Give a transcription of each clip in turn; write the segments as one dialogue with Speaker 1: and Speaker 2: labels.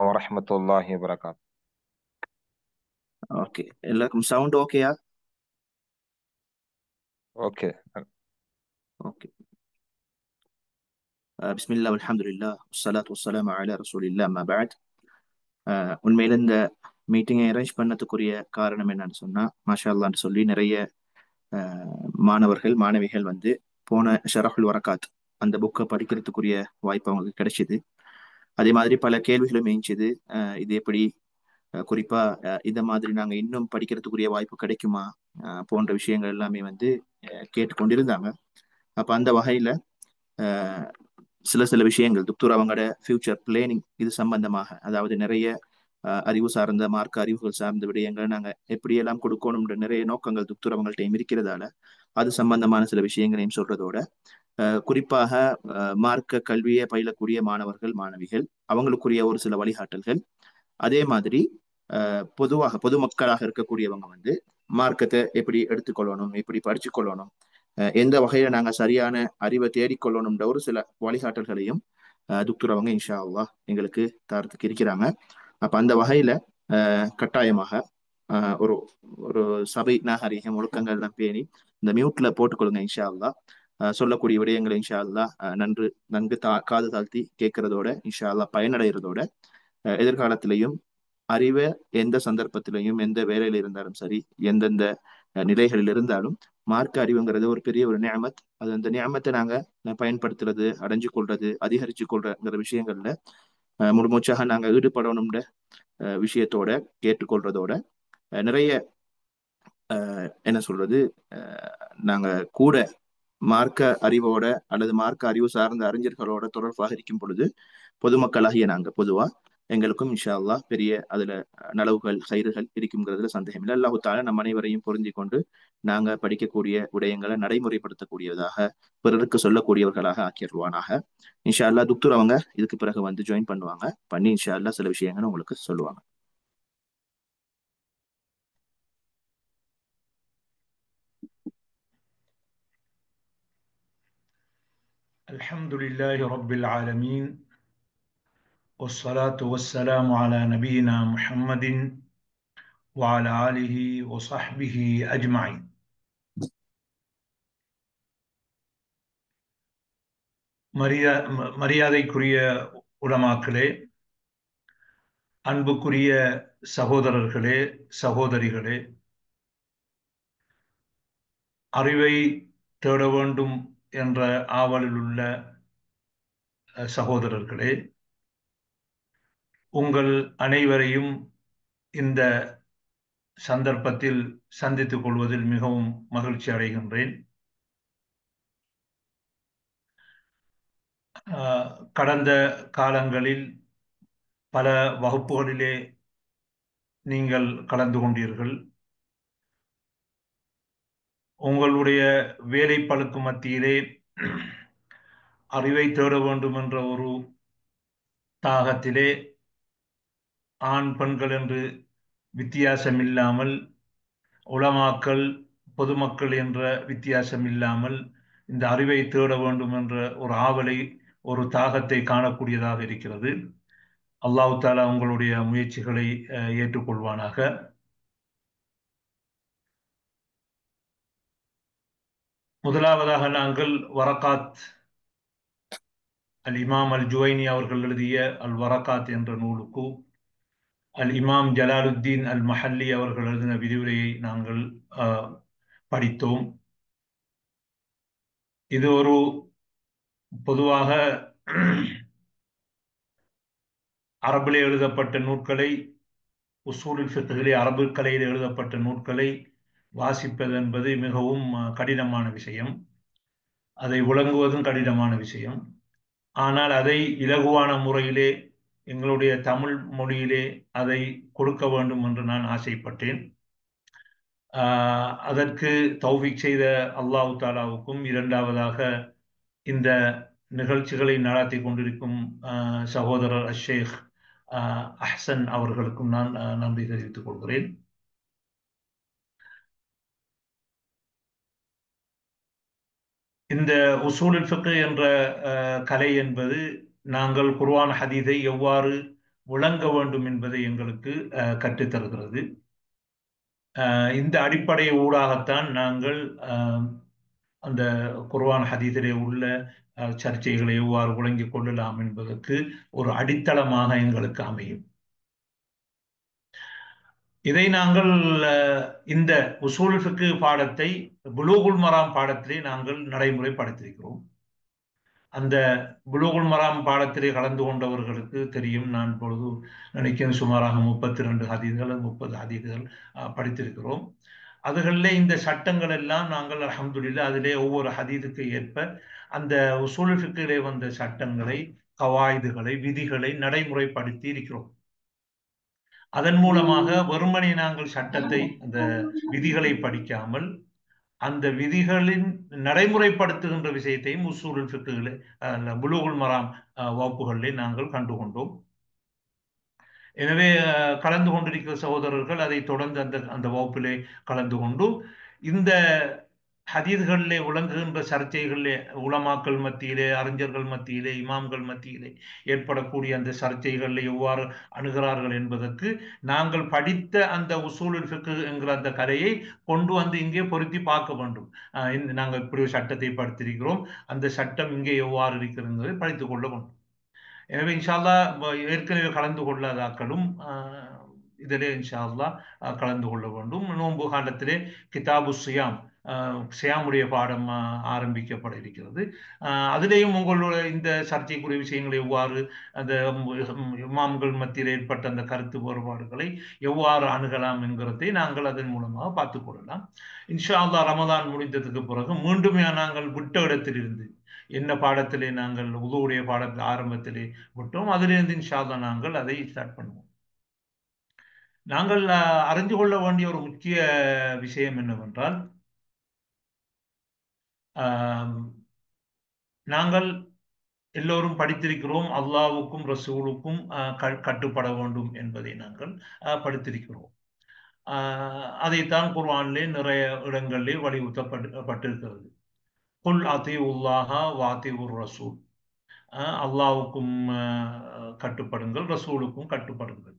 Speaker 1: ورحمة الله وبركاته.
Speaker 2: Okay, எல்லாருக்கும் sound ஓகேயா?
Speaker 1: Okay.
Speaker 2: Okay. பிஸ்மில்லா அல்ஹம்துலில்லாஹ் வஸ்ஸலாத்து வஸ்ஸலாமு அலா ரசூலில்லாஹ் அம்மா பஅத். உண்மையில இந்த மீட்டிங்கை அரேஞ்ச் பண்ணதுக்குரிய காரணம் என்னன்னு சொன்னா, மாஷா அல்லான்னு சொல்லி நிறைய மாணவர்கள் மாணவிகள் வந்து போன ஷரஹுல் வரகாத் அந்த புக்கை படிக்கிறதுக்குரிய வாய்ப்பு அவங்களுக்கு கிடைச்சிது. அதே மாதிரி பல கேள்விகளும் இருந்துச்சு. இது எப்படி குறிப்பா இந்த மாதிரி நாங்க இன்னும் படிக்கிறதுக்குரிய வாய்ப்பு கிடைக்குமா போன்ற விஷயங்கள் எல்லாமே வந்து கேட்டுக்கொண்டிருந்தாங்க. அப்ப அந்த வகையில அஹ், சில சில விஷயங்கள் துக்தூர் அவங்களோட ஃபியூச்சர் பிளானிங் இது சம்பந்தமாக, அதாவது நிறைய அறிவு சார்ந்த மார்க்க அறிவுகள் சார்ந்த விடயங்களை நாங்க எப்படியெல்லாம் கொடுக்கணும்ன்ற நிறைய நோக்கங்கள் துக்தூர் அவங்கள்ட்ட இருக்கிறதால அது சம்பந்தமான சில விஷயங்களையும் சொல்றதோட, குறிப்பாக மார்க்க கல்வியை பயிலக்கூடிய மாணவர்கள் மாணவிகள் அவங்களுக்குரிய ஒரு சில வழிகாட்டல்கள், அதே மாதிரி பொதுவாக பொதுமக்களாக இருக்கக்கூடியவங்க வந்து மார்க்கத்தை எப்படி எடுத்துக்கொள்ளணும், எப்படி படிச்சு கொள்ளணும், எந்த வகையில நாங்க சரியான அறிவை தேடிக்கொள்ளணும்ன்ற ஒரு சில வழிகாட்டல்களையும் துக்தூர் அவங்க இன்ஷா அல்லாஹ் எங்களுக்கு தரத்துக்கு இருக்கிறாங்க. அப்ப அந்த வகையில கட்டாயமாக ஒரு ஒரு சபை நாகரிகம் ஒழுக்கங்கள் எல்லாம் பேணி இந்த மியூட்ல போட்டுக்கொள்ளுங்க இன்ஷா அல்லாஹ். சொல்லக்கூடிய விடயங்களை இன்ஷா அல்லாஹ் நன்கு காது தாழ்த்தி கேட்கறதோட இன்ஷா அல்லாஹ் பயனடைகிறதோட, எதிர்காலத்திலையும் அறிவை எந்த சந்தர்ப்பத்திலையும் எந்த வேலையில இருந்தாலும் சரி, எந்தெந்த நிலைகளில் இருந்தாலும் மார்க்க அறிவுங்கிறது ஒரு பெரிய ஒரு நியமத். அது அந்த நியமத்தை நாங்க பயன்படுத்துறது, அடைஞ்சு கொள்றது, அதிகரிச்சு கொள்றங்கிற விஷயங்கள்ல முழுமூச்சாக நாங்க ஈடுபடணும்ன்ற விஷயத்தோட கேட்டுக்கொள்றதோட, நிறைய என்ன சொல்றது, நாங்க கூட மார்க்க அறிவோட அல்லது மார்க்க அறிவு சார்ந்த அறிஞர்களோட தொடர்பாக இருக்கும் பொழுது பொதுமக்களாகிய நாங்க பொதுவா எங்களுக்கும் இன்ஷா அல்லாஹ் பெரிய அதுல நலவுகள் கயிறுகள் இருக்குங்கிறதுல சந்தேகம் இல்லை. அல்லாஹு தாலா நம் அனைவரையும் பொருந்தி கொண்டு நாங்க படிக்கக்கூடிய விடயங்களை நடைமுறைப்படுத்தக்கூடியதாக, பிறருக்கு சொல்லக்கூடியவர்களாக ஆக்கிடுவானாக. இன்ஷா அல்லாஹ் துக்தூர் அவங்க இதுக்கு பிறகு வந்து ஜாயின் பண்ணுவாங்க. பண்ணி இன்ஷா அல்லாஹ் சில விஷயங்களை உங்களுக்கு சொல்லுவாங்க.
Speaker 3: الحمد لله رب العالمين، والصلاة والسلام على نبينا محمد وعلى آله وصحبه أجمعين. மரியாதைக்குரிய உலமாக்களே, அன்புக்குரிய சகோதரர்களே, சகோதரிகளே, அறிவை தேட வேண்டும் என்ற ஆவலில் உள்ள சகோதரர்களே, உங்கள் அனைவரையும் இந்த சந்தர்ப்பத்தில் சந்தித்துக் கொள்வதில் மிகவும் மகிழ்ச்சி அடைகின்றேன். கடந்த காலங்களில் பல வகுப்புகளிலே நீங்கள் கலந்து கொண்டீர்கள். உங்களுடைய வேலைப்பளுக்கு மத்தியிலே அறிவை தேட வேண்டும் என்ற ஒரு தாகத்திலே ஆண் பெண்கள் என்று வித்தியாசம் இல்லாமல், உலமாக்கள் பொதுமக்கள் என்ற வித்தியாசம் இல்லாமல் இந்த அறிவை தேட வேண்டும் என்ற ஒரு ஆவலை, ஒரு தாகத்தை காணக்கூடியதாக இருக்கிறது. அல்லாஹ் தாலா உங்களுடைய முயற்சிகளை ஏற்றுக்கொள்வானாக. முதலாவதாக நாங்கள் வரகாத் அல் இமாம் அல் ஜுவைனி அவர்கள் எழுதிய அல் வரகாத் என்ற நூலுக்கு அல் இமாம் ஜலாலுத்தீன் அல் மஹல்லி அவர்கள் எழுதின விரிவுரையை நாங்கள் படித்தோம். இது ஒரு பொதுவாக அரபிலே எழுதப்பட்ட நூட்களை, உசூலுல் ஃபிக்ஹிலே அரபு கலையில் எழுதப்பட்ட நூட்களை வாசிப்பது என்பது மிகவும் கடினமான விஷயம். அதை விளங்குவதும் கடினமான விஷயம். ஆனால் அதை இலகுவான முறையிலே எங்களுடைய தமிழ் மொழியிலே அதை கொடுக்க வேண்டும் என்று நான் ஆசைப்பட்டேன். அதற்கு தௌஃபீக் செய்த அல்லாஹ் தாலாவுக்கும், இரண்டாவதாக இந்த நிகழ்ச்சிகளை நடத்தி கொண்டிருக்கும் சகோதரர் ஷேக் அஹ்சன் அவர்களுக்கும் நான் நன்றி தெரிவித்துக் கொள்கிறேன். இந்த உசூலுல் ஃபிக்ஹ் என்ற கலை என்பது நாங்கள் குர்ஆன் ஹதீஸை எவ்வாறு விளங்க வேண்டும் என்பதை எங்களுக்கு கற்றுத்தருகிறது. இந்த அடிப்படை ஊடாகத்தான் நாங்கள் அந்த குர்ஆன் ஹதீஸிலே உள்ள சர்ச்சைகளை எவ்வாறு விளங்கிக் கொள்ளலாம் என்பதற்கு ஒரு அடித்தளமாக எங்களுக்கு அமையும். இதை நாங்கள் இந்த உசூல் ஃபிக்ஹ் பாடத்தை புலூகுல் மராம் பாடத்திலே நாங்கள் நடைமுறைப்படுத்தியிருக்கிறோம். அந்த புலூகுல் மராம் பாடத்திலே கலந்து கொண்டவர்களுக்கு தெரியும். நான் இப்பொழுது நினைக்கிறேன் சுமாராக 32 ஹதீஸ்கள் 30 ஹதீஸ்கள் படித்திருக்கிறோம். அதுகளிலே இந்த சட்டங்கள் எல்லாம் நாங்கள் அல்ஹம்துலில்லாஹ் அதிலே ஒவ்வொரு ஹதீஸுக்கு ஏற்ப அந்த உசூல் ஃபிக்ஹிலே வந்த சட்டங்களை, கவாயிதுகளை, விதிகளை நடைமுறைப்படுத்தி இருக்கிறோம். அதன் மூலமாக வெறுமனே நாங்கள் சட்டத்தை, அந்த விதிகளை படிக்காமல் அந்த விதிகளின் நடைமுறைப்படுத்துகின்ற விஷயத்தையும் உசூலுல் ஃபிக்ஹிலே புலூகுல் மராம் வகுப்புகளிலே நாங்கள் கண்டுகொண்டோம். எனவே கலந்து கொண்டிருக்கிற சகோதரர்கள் அதை தொடர்ந்து அந்த வகுப்பிலே கலந்து கொண்டு இந்த ஹதீஸ்களிலே விளங்குகின்ற சர்ச்சைகளிலே உலமாக்கள் மத்தியிலே, அறிஞர்கள் மத்தியிலே, இமாம்கள் மத்தியிலே ஏற்படக்கூடிய அந்த சர்ச்சைகளில் எவ்வாறு அணுகிறார்கள் என்பதற்கு நாங்கள் படித்த அந்த உசூலுல் ஃபிக்ஹ் என்கிற அந்த கலையை கொண்டு வந்து இங்கே பொருத்தி பார்க்க வேண்டும். நாங்கள் இப்படி ஒரு சட்டத்தை படித்திருக்கிறோம், அந்த சட்டம் இங்கே எவ்வாறு இருக்கிறது என்பதை படித்துக் கொள்ள வேண்டும். எனவே இன்ஷா அல்லாஹ் ஏற்கனவே கலந்து கொள்ளாதாக்களும் இதிலே இன்ஷா அல்லாஹ் கலந்து கொள்ள வேண்டும். நோன்பு காலத்திலே கிதாபு சியாமுடைய பாடம் ஆரம்பிக்கப்பட இருக்கிறது. அதிலேயும் உங்களுடைய இந்த சர்ச்சைக்குரிய விஷயங்களை எவ்வாறு அந்த இமாம்கள் மத்தியில் ஏற்பட்ட அந்த கருத்து வேறுபாடுகளை எவ்வாறு அணுகலாம் என்கிறதை நாங்கள் அதன் மூலமாக பார்த்துக் கொள்ளலாம். இன்ஷா அல்லாஹ் ரமதான் முடிந்ததுக்கு பிறகு மீண்டும் நாங்கள் விட்ட இடத்திலிருந்து என்ன பாடத்திலே நாங்கள் உதுவுடைய பாடத்தில் ஆரம்பத்திலே விட்டோம், அதிலிருந்து இன்ஷா அல்லாஹ் நாங்கள் அதை ஸ்டார்ட் பண்ணுவோம். நாங்கள் அறிந்து கொள்ள வேண்டிய ஒரு முக்கிய விஷயம் என்னவென்றால், நாங்கள் எல்லோரும் படித்திருக்கிறோம் அல்லாஹ்வுக்கும் ரசூலுக்கும் கட்டுப்பட வேண்டும் என்பதை நாங்கள் படித்திருக்கிறோம். அதைத்தான் குர்ஆனிலே நிறைய இடங்களிலே வலியுறுத்தப்பட்டிருக்கிறது. குல் அத்தீஉல்லாஹ வ அத்தீஉர் ரசூல், அல்லாஹ்வுக்கும் கட்டுப்படுங்கள், ரசூலுக்கும் கட்டுப்படுங்கள்.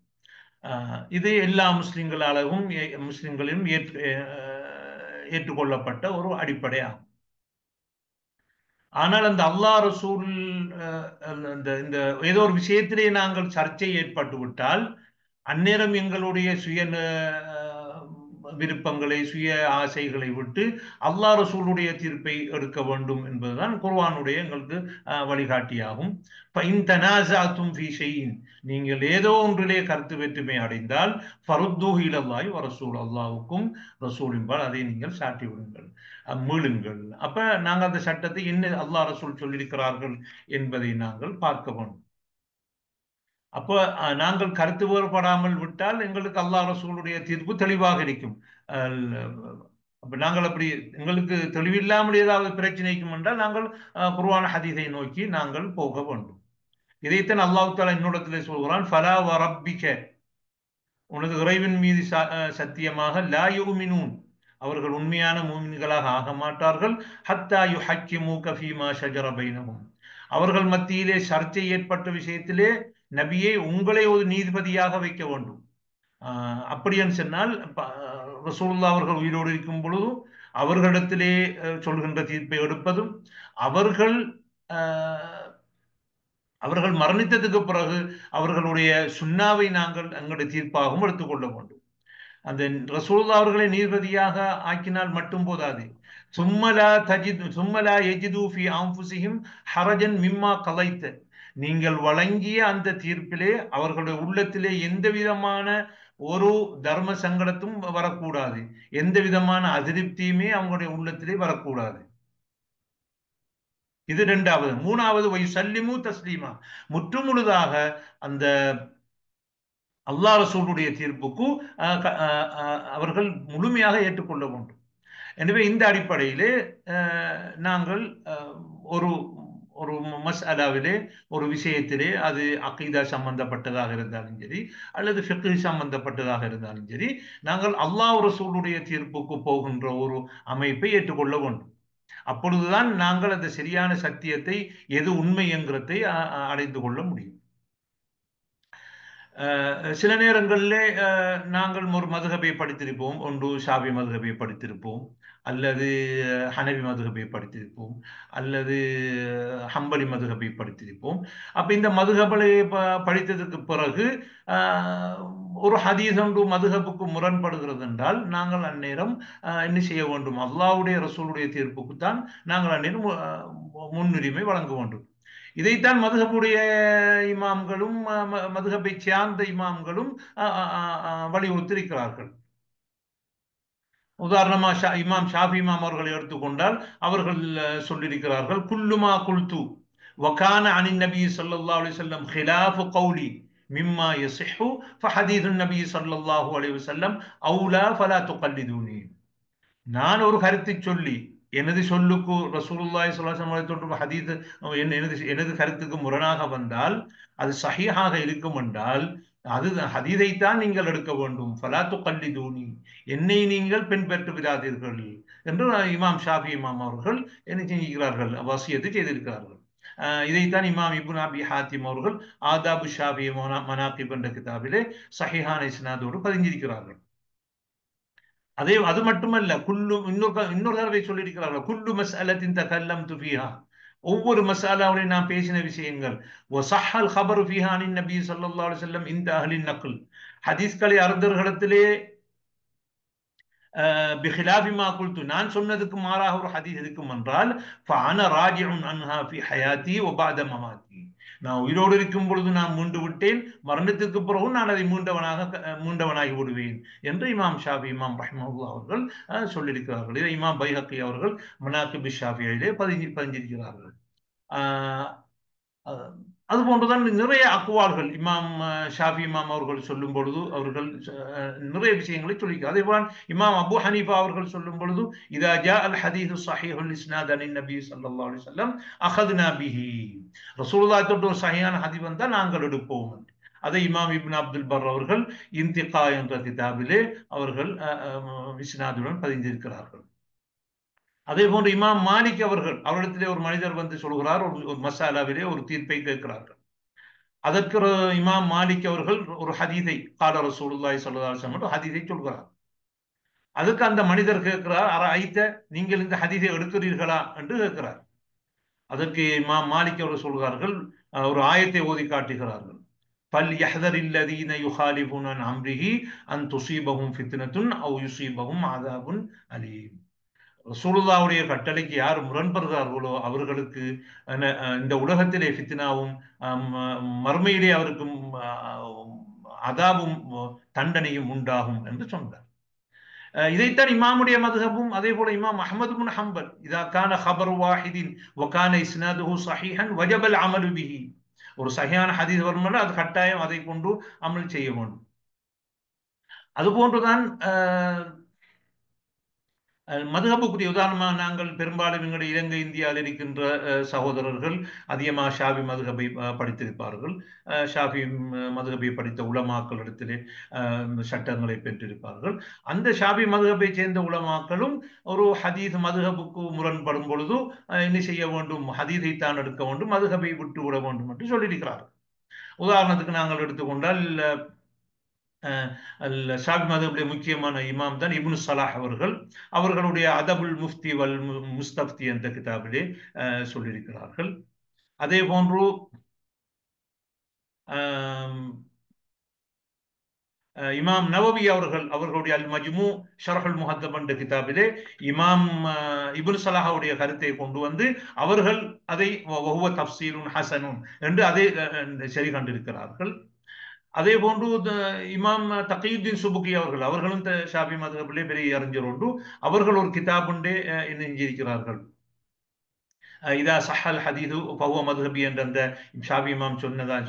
Speaker 3: இது எல்லா முஸ்லிம்களாலும் ஏற்றுக்கொள்ளப்பட்ட ஒரு அடிப்படை ஆகும். ஆனால் அந்த அல்லாஹ் ரசூல் இந்த ஏதோ ஒரு விஷயத்திலே நாங்கள் சர்ச்சை ஏற்பட்டு விட்டால் அந்நேரம் எங்களுடைய சுய விருப்பங்களை, சுய ஆசைகளை விட்டு அல்லாஹ் ரசூலுடைய தீர்ப்பை எடுக்க வேண்டும் என்பதுதான் குர்ஆனுடைய எங்களுக்கு வழிகாட்டியாகும். நீங்கள் ஏதோ ஒன்றிலே கருத்து வேற்றுமை அடைந்தால் ஃபருத்தூஹு இலல்லாஹி வ ரசூல், அல்லாஹ்வுக்கும் ரசூலின்பால் அதை நீங்கள் சாட்டி விடுங்கள், மீளுங்கள். அப்ப நாங்கள் அந்த சட்டத்தை என்ன அல்லாஹ் ரசூல் சொல்லியிருக்கிறார்கள் என்பதை நாங்கள் பார்க்க வேண்டும். அப்போ நாங்கள் கருத்து வேறுபடாமல் விட்டால் எங்களுக்கு அல்லாஹ் ரசூலுடைய தீர்ப்பு தெளிவாக இருக்கும். அப்ப நாங்கள் அப்படி எங்களுக்கு தெளிவில்லாமல் ஏதாவது பிரச்சனைக்கும் என்றால் நாங்கள் குர்ஆன் ஹதீஸை நோக்கி நாங்கள் போக வேண்டும். இதைத்தான் அல்லாஹ் தஆலா இன்னொரு சொல்கிறான், ஃபலா வ ரப்பிக, உனது இறைவன் மீது சத்தியமாக, லா யுமினூன், அவர்கள் உண்மையான மூமின்களாக ஆக மாட்டார்கள், ஹத்தா யுஹக்கிமூக ஃபீமா ஷஜர பைனஹும், அவர்கள் மத்தியிலே சர்ச்சை ஏற்பட்ட விஷயத்திலே நபியை உங்களை ஒரு நீதிபதியாக வைக்க வேண்டும். அப்படின்னு சொன்னால் ரசூலுல்லாஹ் அவர்கள் உயிரோடு இருக்கும் பொழுதும் அவர்களிடத்திலே சொல்கின்ற தீர்ப்பை எடுப்பதும், அவர்கள் மரணித்ததுக்கு பிறகு அவர்களுடைய சுன்னாவை நாங்கள் எங்களுடைய தீர்ப்பாகவும் எடுத்துக்கொள்ள வேண்டும். அந்த ரசூலுல்லாஹ் அவர்களை நீதிபதியாக ஆக்கினால் மட்டும் போதாது, சும்மலா யஜிது ஃபீ அன்ஃபுஸிஹிம் ஹரஜன் மிம்மா கலைத்த, நீங்கள் வழங்கிய அந்த தீர்ப்பிலே அவர்களுடைய உள்ளத்திலே எந்த விதமான ஒரு தர்ம சங்கடத்தும் வரக்கூடாது, எந்த விதமான அதிருப்தியுமே அவங்களுடைய உள்ளத்திலே வரக்கூடாது. இது இரண்டாவது. மூணாவது, வயுசல்லிமு தஸ்லீமா, முற்றுமுழுதாக அந்த அல்லாஹ் ரசூலுடைய தீர்ப்புக்கு அவர்கள் முழுமையாக ஏற்றுக்கொள்ள வேண்டும். எனவே இந்த அடிப்படையிலே நாங்கள் ஒரு ஒரு மஸ்அலாவிலே, ஒரு விஷயத்திலே, அது அகீதா சம்பந்தப்பட்டதாக இருந்தாலும் சரி அல்லது ஃபிக்ஹ் சம்பந்தப்பட்டதாக இருந்தாலும் சரி, நாங்கள் அல்லாஹ் ரசூலுடைய தீர்ப்புக்கு போகின்ற ஒரு அமைப்பை ஏற்றுக்கொள்ள வேண்டும். அப்பொழுதுதான் நாங்கள் அந்த சரியான சத்தியத்தை, எது உண்மை என்கிறதை அடைந்து கொள்ள முடியும். சில நேரங்களிலே நாங்கள் ஒரு மதுஹபை படித்திருப்போம், ஒன்று ஷாஃபி மதுஹபை படித்திருப்போம், அல்லது ஹனவி மதுஹபை படித்திருப்போம், அல்லது ஹம்பலி மதுஹபை படித்திருப்போம். அப்ப இந்த மதுஹபை படித்ததற்கு பிறகு ஒரு ஹதீஸ் ஒன்று மதுஹபுக்கு முரண்படுகிறது என்றால் நாங்கள் அந்நேரம் என்ன செய்ய வேண்டும்? அல்லாஹ்வுடைய ரசூலுடைய தீர்ப்புக்கு தான் நாங்கள் அந்நேரம் முன்னுரிமை வழங்க வேண்டும். இதைத்தான் மதுஹபுடைய இமாம்களும் மதுஹபை சார்ந்த இமாம்களும் வலியுறுத்தியிருக்கிறார்கள். உதாரணமா இமாம் ஷாஃபி இமாம் அவர்களை எடுத்துக்கொண்டால் அவர்கள் சொல்லியிருக்கிறார்கள், குல்லுமா குல்து வகான அனின் நபி ஸல்லல்லாஹு அலைஹி வஸல்லம் ஹிலாஃபு கௌலி மிம்மா யஸிஹு ஃபஹதீதுன் நபி ஸல்லல்லாஹு அலைஹி வஸல்லம் அவுலா ஃபலா துகல்லிதுனி. நான் ஒரு கருத்தை சொல்லி எனது சொல்லுக்கு ரசூலுல்லாஹி ஸல்லல்லாஹு அலைஹி வஸல்லம் ஹதீஸ் எனது கருத்துக்கு முரணாக வந்தால் அது சஹீஹாக இருக்கும் என்றால் அது ஹதீஸைத்தான் நீங்கள் எடுக்க வேண்டும். ஃபலா துகல்லிதுனி, என்னை நீங்கள் பின்பற்று விடாதீர்கள் என்று இமாம் ஷாஃபி இமாம் அவர்கள் என்ன செய்கிறார்கள்? வசியத்து செய்திருக்கிறார்கள். இதைத்தான் இமாம் இப்னு அபி ஹாத்திம் அவர்கள் ஆதாபு ஷாஃபி மனாகிப் என்ற கிதாபிலே சஹீஹான இஸ்னாதோடு பதிஞ்சிருக்கிறார்கள். அது மட்டுமல்ல, இன்னொரு தடவை சொல்லியிருக்கிறார்கள், குல்லு மஸ்அலத்தின் தகல்லம்து ஃபீஹா, ஒவ்வொரு மசாலாவுடைய நான் பேசின விஷயங்கள், வஸஹல் ஹபரு ஃபீஹா அனின் நபி ஸல்லல்லாஹு அலைஹி வஸல்லம் இந்த அஹ்லின் நக்ல், ஹதீஸ்களை அறிஞர்களிடத்திலே பிஹிலாஃபி மா குல்து, நான் சொன்னதுக்கு மாறாக ஒரு ஹதீஸ் இருக்கும் என்றால் ஃபஅன ராஜிஉன் அன்ஹா ஃபி ஹயாத்தி வ பஅத மமாத்தி, நான் உயிரோடு இருக்கும் பொழுது நான் மீண்டு விட்டேன், மரணத்திற்கு பிறகு நான் அதை மீண்டவனாகி விடுவேன் என்று இமாம் ஷாஃபி இமாம் ரஹ்மத்துல்லாஹி அவர்கள் சொல்லியிருக்கிறார்கள். இதை இமாம் பைஹக்கி அவர்கள் மனாகிப் ஷாஃபியிலே பதிஞ்சிருக்கிறார்கள். அது போன்றுதான் நிறைய அக்வால்கள் இமாம் ஷாஃபி இமாம் அவர்கள் சொல்லும் பொழுது அவர்கள் நிறைய விஷயங்களை சொல்லிக்கிறார். அதே போல இமாம் அபு ஹனீஃபா அவர்கள் சொல்லும் பொழுது, இதா ஜா அல் ஹதீஸ் ஸஹீஹுல் இஸ்னாத் அனின் நபி ஸல்லல்லாஹு அலைஹி வஸல்லம் அഖذனா பிஹி, ரசூலுல்லாஹி தொட்டு ஒரு சஹீஹான ஹதீஸ் வந்தால் நாங்கள் எடுப்போம். அதை இமாம் இப்னு அப்துல் பர் அவர்கள் இன்திகா என்ற கிதாபிலே அவர்கள் இஸ்னாதுடன் பதிந்திருக்கிறார்கள். அதே போன்று இமாம் மாலிக் அவரிடத்திலே ஒரு மனிதர் வந்து சொல்கிறார், ஒரு மசாலாவிலே ஒரு தீர்ப்பை கேட்கிறார்கள். அதற்கு இமாம் மாலிக் அவர்கள் ஒரு ஹதீஸை கால ரசூலுல்லாஹி ஸல்லல்லாஹு அலைஹி வஸல்லம் ஹதீஸை சொல்கிறார். அதுக்கு அந்த மனிதர் கேட்கிறார், ஐத்த நீங்கள் இந்த ஹதீஸை எடுக்கிறீர்களா என்று கேட்கிறார். அதற்கு இமாம் மாலிக் அவர்கள் சொல்கிறார்கள், ஒரு ஆயத்தை ஓதி காட்டுகிறார்கள், பல் யஹ்தரில்லதீன யுகாலிஃபூன அன் அம்ரிஹி அன் துஸீபஹும் ஃபித்னத்துன் அவ் யுஸீபஹும் அஸாபுன் அலீம். ரசூலுல்லாஹ்வுடைய கட்டளைக்கு யார் முரண்படுகிறார்களோ அவர்களுக்கு இந்த உலகத்திலே ஃபித்னாவும் மறுமையிலே அவருக்கும் அதாபும் தண்டனையும் உண்டாகும் என்று சொன்னார். இதைத்தான் இமாமுடைய மதுஹபும் அதே போல இமாம் அஹ்மது பின் ஹம்பல், இதா கான ஹபர் வாஹிதின் வகான இஸ்னாதுஹு ஸஹீஹன் வஜபல் அமலு பிஹி, ஒரு சஹீஹான ஹதீஸ் வரும்போது அது கட்டாயம் அதை கொண்டு அமல் செய்ய வேண்டும். அதுபோன்றுதான் மதுஹபுக்குரிய உதாரணமாக நாங்கள் பெரும்பாலும் எங்களுடைய இலங்கை இந்தியாவில் இருக்கின்ற சகோதரர்கள் அதிகமாக ஷாஃபி மதுஹபை படித்திருப்பார்கள். ஷாஃபி மதுஹபை படித்த உலமாக்களிடத்திலே சட்டங்களை பெற்றிருப்பார்கள். அந்த ஷாஃபி மதுஹபை சேர்ந்த உலமாக்களும் ஒரு ஹதீஸ் மதுஹபுக்கு முரண்படும் பொழுது என்ன செய்ய வேண்டும்? ஹதீஸை தான் எடுக்க வேண்டும், மதுஹபை விட்டு விட வேண்டும் என்று சொல்லியிருக்கிறார்கள். உதாரணத்துக்கு நாங்கள் எடுத்துக்கொண்டால் ஷாஃபி மதுஹபுடைய முக்கியமான இமாம் தான் இப்னு ஸலாஹ் அவர்களுடைய அதபுல் முஃப்தி வல் முஸ்தஃப்தி என்ற கிதாபிலே சொல்லியிருக்கிறார்கள். அதே போன்று இமாம் நவவி அவர்களுடைய அல் மஜ்மு ஷர்ஹுல் முஹத்தப் என்ற கிதாபிலே இமாம் இப்னு ஸலாஹுடைய கருத்தை கொண்டு வந்து அவர்கள் அதை வஹுவ தஃப்ஸீருன் ஹஸனுன் என்று அதை சரி கண்டிருக்கிறார்கள். அதே போன்று இமாம் தகீயுத்தீன் சுபுகி அவர்களும் ஷாஃபி மதுஹபிலே பெரிய அறிஞர் உண்டு. அவர்கள் ஒரு கிதாபுண்டே நெஞ்சிருக்கிறார்கள், இதா சஹல் ஹதீது ஃபஹுவ மதுஹபி என்ற அந்த ஷாஃபி இமாம் சொன்னதா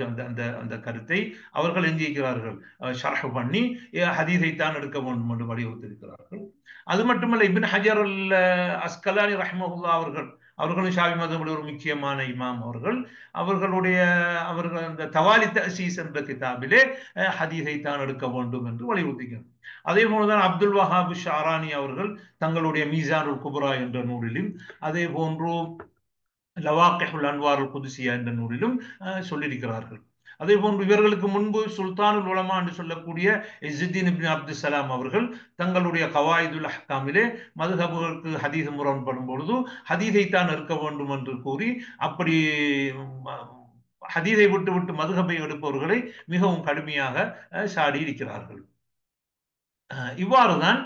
Speaker 3: அந்த கருத்தை அவர்கள் எஞ்சியிருக்கிறார்கள், ஷர்ஹ் பண்ணி ஹதீஸை தான் எடுக்க வேண்டும் என்று வலியுறுத்தியிருக்கிறார்கள். அது மட்டுமல்ல, இப்னு ஹஜர் அல் அஸ்கலானி ரஹ்மஹுல்லாஹ் அவர்களும் ஷாஃபி மதுஹபில் ஒரு முக்கியமான இமாம் அவர்கள் அந்த தவாலி தஅசீஸ் என்ற கிதாபிலே ஹதீஸை தான் எடுக்க வேண்டும் என்று வலியுறுத்துகிறார். அதே போலதான் அப்துல் வஹாப் ஷாரானி அவர்கள் தங்களுடைய மீசானுல் குப்ரா என்ற நூலிலும் அதே போன்று லவாக்கிஹுல் அன்வாருல் குதுசியா என்ற நூலிலும் சொல்லியிருக்கிறார்கள். அதே போன்று இவர்களுக்கு முன்பு சுல்தானுல் உலமா என்று சொல்லக்கூடிய இஸ்ஸுத்தீன் இப்னு அப்துல் சலாம் அவர்கள் தங்களுடைய கவாயிதுல் அஹ்காமிலே மதுஹபுகளுக்கு ஹதீஸ் முரண்படும் பொழுது ஹதீஸை தான் இருக்க வேண்டும் என்று கூறி அப்படி ஹதீஸை விட்டு விட்டு மதுஹபை எடுப்பவர்களை மிகவும் கடுமையாக சாடி இருக்கிறார்கள். இவ்வாறுதான்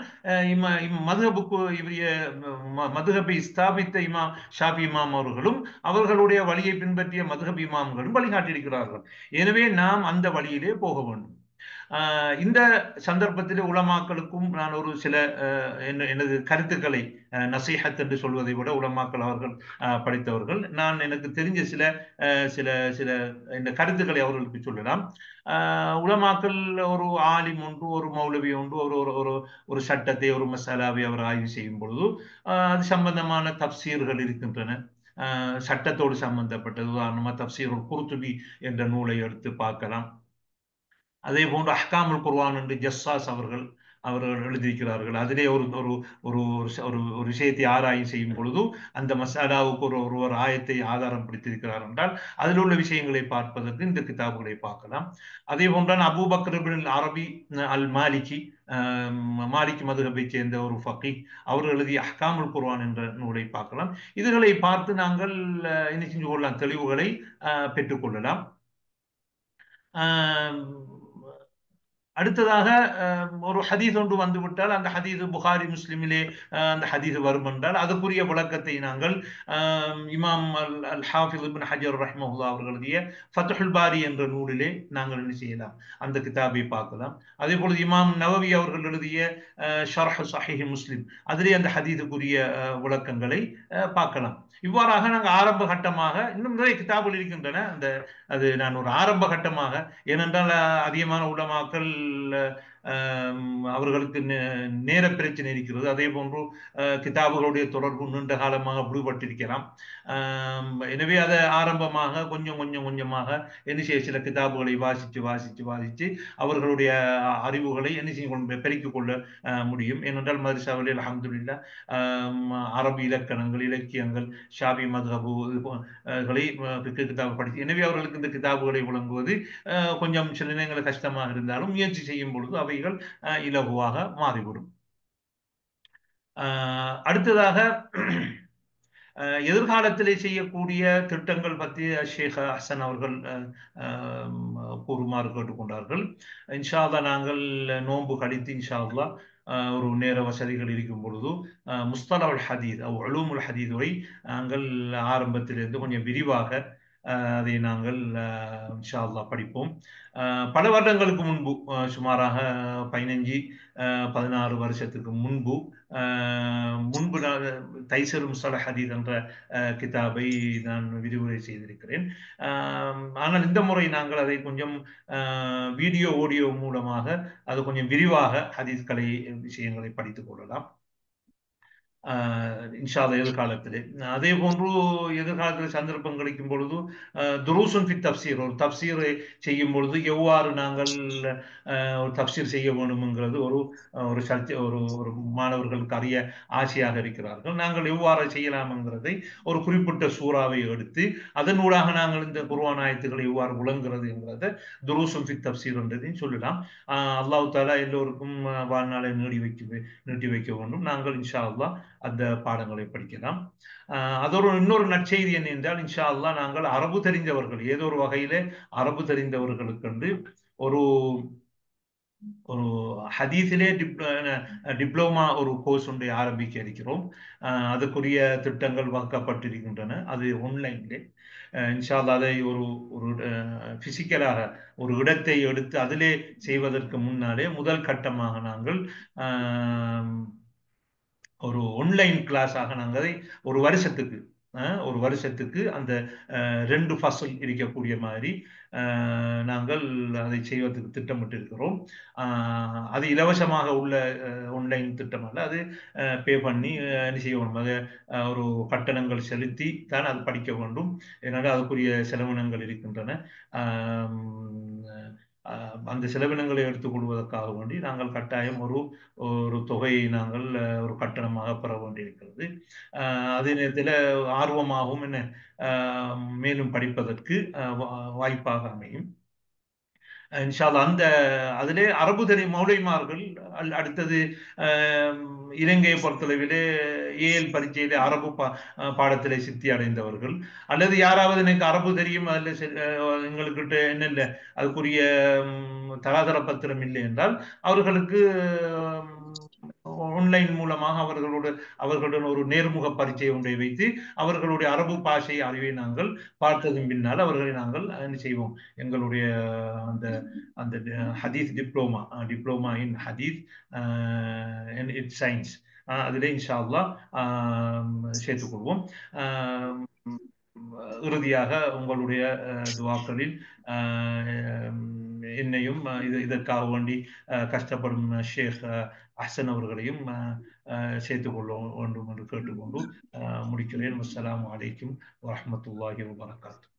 Speaker 3: மதுஹபை ஸ்தாபித்த இமாம் ஷாஃபி இமாம் அவர்களும் அவர்களுடைய வழியை பின்பற்றிய மதுஹப் இமாம்களும் வழிகாட்டியிருக்கிறார்கள். எனவே நாம் அந்த வழியிலே போக வேண்டும். இந்த சந்தர்ப்பத்தில் உலமாக்களுக்கும் நான் ஒரு சில எனது கருத்துக்களை நசீஹத் என்று சொல்வதை விட உலமாக்கள் அவர்கள் படித்தவர்கள், நான் எனக்கு தெரிஞ்ச சில சில சில இந்த கருத்துக்களை அவர்களுக்கு சொல்லலாம். உலமாக்கள் ஒரு ஆலிம் ஒன்று, ஒரு மௌலவி ஒன்று, ஒரு ஒரு ஒரு சட்டத்தை, ஒரு மசாலாவை அவர் ஆய்வு செய்யும் பொழுது அது சம்பந்தமான தப்சீர்கள் இருக்கின்றன. சட்டத்தோடு சம்பந்தப்பட்டது, உதாரணமா தப்சீருல் குர்துபி என்ற நூலை எடுத்து பார்க்கலாம். அதே போன்று அஹ்காமுல் குர்ஆன் என்று ஜஸ்ஸாஸ் அவர்கள் எழுதியிருக்கிறார்கள். அதிலே ஒரு ஒரு ஒரு ஒரு விஷயத்தை ஆராய்ச்சி செய்யும் பொழுது அந்த மசாலாவுக்கு ஒரு ஆயத்தை ஆதாரம் பிடித்திருக்கிறார் என்றால் அதில் உள்ள விஷயங்களை பார்ப்பதற்கு இந்த கிதாபுகளை பார்க்கலாம். அதே போன்றான் அபூபக்கர் இப்னுல் அரபி அல் மாலிகி, மாலிக் மதுஹபை சேர்ந்த ஒரு ஃபகீஹ், அவர் எழுதிய அஹ்காமுல் குர்ஆன் என்ற நூலை பார்க்கலாம். இதுகளை பார்த்து நாங்கள் என்ன செஞ்சு கொள்ளலாம், தெளிவுகளை பெற்றுக்கொள்ளலாம். அடுத்ததாக ஒரு ஹதீஸ் ஒன்று வந்துவிட்டால் அந்த ஹதீஸ் புகாரி முஸ்லிமிலே அந்த ஹதீஸ் வரும் என்றால் அதுக்குரிய விளக்கத்தை நாங்கள் இமாம் அல் ஹாஃபிஸ் இப்னு ஹஜர் ரஹ்மஹுல்லாஹ் அவர்கள் எழுதிய ஃபத்ஹுல் பாரி என்ற நூலிலே நாங்கள் என்ன செய்யலாம், அந்த கிதாபை பார்க்கலாம். அதே போல இமாம் நவவி அவர்கள் எழுதிய ஷர்ஹ் ஸஹீஹ் முஸ்லிம், அதிலே அந்த ஹதீஸுக்குரிய விளக்கங்களை பார்க்கலாம். இவ்வாறாக நாங்கள் ஆரம்ப கட்டமாக, இன்னும் நிறைய கிதாபுகள் இருக்கின்றன, அது நான் ஒரு ஆரம்ப கட்டமாக, ஏனென்றால் அதிகமான உலமாக்கள் அவர்களுக்கு நேர பிரச்சனை இருக்கிறது. அதே போன்று கிதாபுகளுடைய தொடர்பு நீண்ட காலமாக விடுபட்டிருக்கலாம். எனவே அதை ஆரம்பமாக கொஞ்சம் கொஞ்சமாக என்ன செய்ய, சில கிதாபுகளை வாசித்து அவர்களுடைய அறிவுகளை என்ன செய்ய பெருக்கிக் கொள்ள முடியும். ஏனென்றால் மதரசாவிலே அல்ஹம்துலில்லாஹ் அரபு இலக்கணங்கள், இலக்கியங்கள், ஷாஃபி மதுஹபுகளை கிதாபு படித்து, எனவே அவர்களுக்கு இந்த கிதாபுகளை வழங்குவது கொஞ்சம் சில நேரங்களில் கஷ்டமாக இருந்தாலும் முயற்சி செய்யும் பொழுது அவைகள் இலகுவாக மாறிவிடும். அடுத்ததாக எதிர்காலத்திலே செய்யக்கூடிய திட்டங்கள் பற்றி ஷேக் ஹசன் அவர்கள் கூறுமாறு கேட்டுக்கொண்டார்கள். இன்ஷா அல்லாஹ் நாங்கள் நோன்பு கழித்து இன்ஷா அல்லாஹ் ஒரு நேர வசதிகள் இருக்கும் பொழுது முஸ்தலஹுல் ஹதீஸ் உலூமுல் ஹதீஸை நாங்கள் ஆரம்பத்திலிருந்து கொஞ்சம் விரிவாக அதை நாங்கள் இன்ஷா அல்லாஹ் படிப்போம். பல வருடங்களுக்கு முன்பு, சுமாராக 15-16 வருஷத்துக்கு முன்பு தைசர் முஸ்தலஹ் ஹதீஸ் என்ற கிதாபை நான் விரிவுரை செய்திருக்கிறேன். ஆனால் இந்த முறை நாங்கள் அதை கொஞ்சம் வீடியோ ஆடியோ மூலமாக அது கொஞ்சம் விரிவாக ஹதீஸ்களை விஷயங்களை படித்துக் கொள்ளலாம் இன்ஷா அல்லாஹ் எதிர்காலத்திலே. அதே போன்று எதிர்காலத்தில் சந்தர்ப்பம் கிடைக்கும் பொழுது துரூசுன் ஃபி தப்சீர், ஒரு தப்சீரை செய்யும் பொழுது எவ்வாறு நாங்கள் ஒரு தப்சீர் செய்ய வேண்டும்ங்கிறது ஒரு ஒரு மாணவர்களுக்கு அறிய ஆசையாக இருக்கிறார்கள். நாங்கள் எவ்வாறு செய்யலாம்ங்கிறதை ஒரு குறிப்பிட்ட சூறாவை எடுத்து அதனூடாக நாங்கள் இந்த குர்ஆன் ஆயத்துக்களை எவ்வாறு விளங்குறது என்கிறத துரூசுன் ஃபி தப்சீர் என்றதையும் சொல்லலாம். அல்லாஹ் தஆலா எல்லோருக்கும் வாழ்நாளை நீட்டி வைக்க வேண்டும். நாங்கள் இன்ஷா அல்லாஹ் அந்த பாடங்களை படிக்கலாம். அதோட இன்னொரு நற்செய்தி என்ன என்றால், இன்ஷா அல்லாஹ் நாங்கள் அரபு தெரிந்தவர்கள், ஏதோ ஒரு வகையிலே அரபு தெரிந்தவர்களுக்கு ஒரு ஒரு ஹதீஸிலே டிப்ளோமா ஒரு கோர்ஸ் ஒன்றை ஆரம்பிக்க இருக்கிறோம். அதுக்குரிய திட்டங்கள் வகுக்கப்பட்டிருக்கின்றன. அது ஆன்லைன்லே இன்ஷா அல்லாஹ் அதை ஒரு பிசிக்கலாக ஒரு இடத்தை எடுத்து அதிலே செய்வதற்கு முன்னாலே முதல் கட்டமாக நாங்கள் ஒரு ஆன்லைன் கிளாஸாக நாங்கள் அதை ஒரு வருஷத்துக்கு அந்த 2 ஃபஸ்ல் இருக்கக்கூடிய மாதிரி நாங்கள் அதை செய்வதற்கு திட்டமிட்டு இருக்கிறோம். அது இலவசமாக உள்ள ஆன்லைன் திட்டம் அல்ல, அது பே பண்ணி என்ன செய்ய வேண்டும், அதை ஒரு கட்டணங்கள் செலுத்தி தான் அது படிக்க வேண்டும். ஏன்னா அதுக்குரிய செலவினங்கள் இருக்கின்றன. அந்த செலவினங்களை எடுத்துக்கொள்வதற்காக வேண்டி நாங்கள் கட்டாயம் ஒரு தொகையை நாங்கள் ஒரு கட்டணமாக பெற வேண்டியிருக்கிறது. அதே நேரத்தில் ஆர்வமாகவும் என்ன மேலும் படிப்பதற்கு வாய்ப்பாக அமையும். இன்ஷா அல்லாஹ் அந்த அதிலே அரபு தெரியும் மௌலைமார்கள் அடுத்தது இலங்கையை பொறுத்தளவிலே ஏஎல் பரீட்சையிலே அரபு பாடத்திலே சித்தி அடைந்தவர்கள் அல்லது யாராவது எனக்கு அரபு தெரியும் அதில் எங்களுக்கிட்ட என்ன இல்லை அதுக்குரிய தராதர பத்திரம் இல்லை என்றால் அவர்களுக்கு ஆன்லைன் மூலமாக அவர்களுடன் ஒரு நேர்முக பரீட்சை ஒன்றை வைத்து அவர்களுடைய அரபு பாஷை அறிவை நாங்கள் பார்த்ததன் பின்னால் அவர்களை நாங்கள் என்ன செய்வோம் எங்களுடைய அந்த அந்த ஹதீஸ் டிப்ளோமா இன் ஹதீஸ் இன் சயின்ஸ் அதிலே இன்ஷா அல்லாஹ் சேர்த்துக்கொள்வோம். இறுதியாக உங்களுடைய துவாக்களில் என்னையும் இதற்காக வேண்டி கஷ்டப்படும் ஷேக் அஹ்சன் அவர்களையும் சேர்த்துக் கொள்ள வேண்டும் என்று கேட்டுக்கொண்டு முடிக்கிறேன். அஸ்ஸலாமு அலைக்கும் வரஹ்மத்துல்லாஹி வபரகாத்துஹு.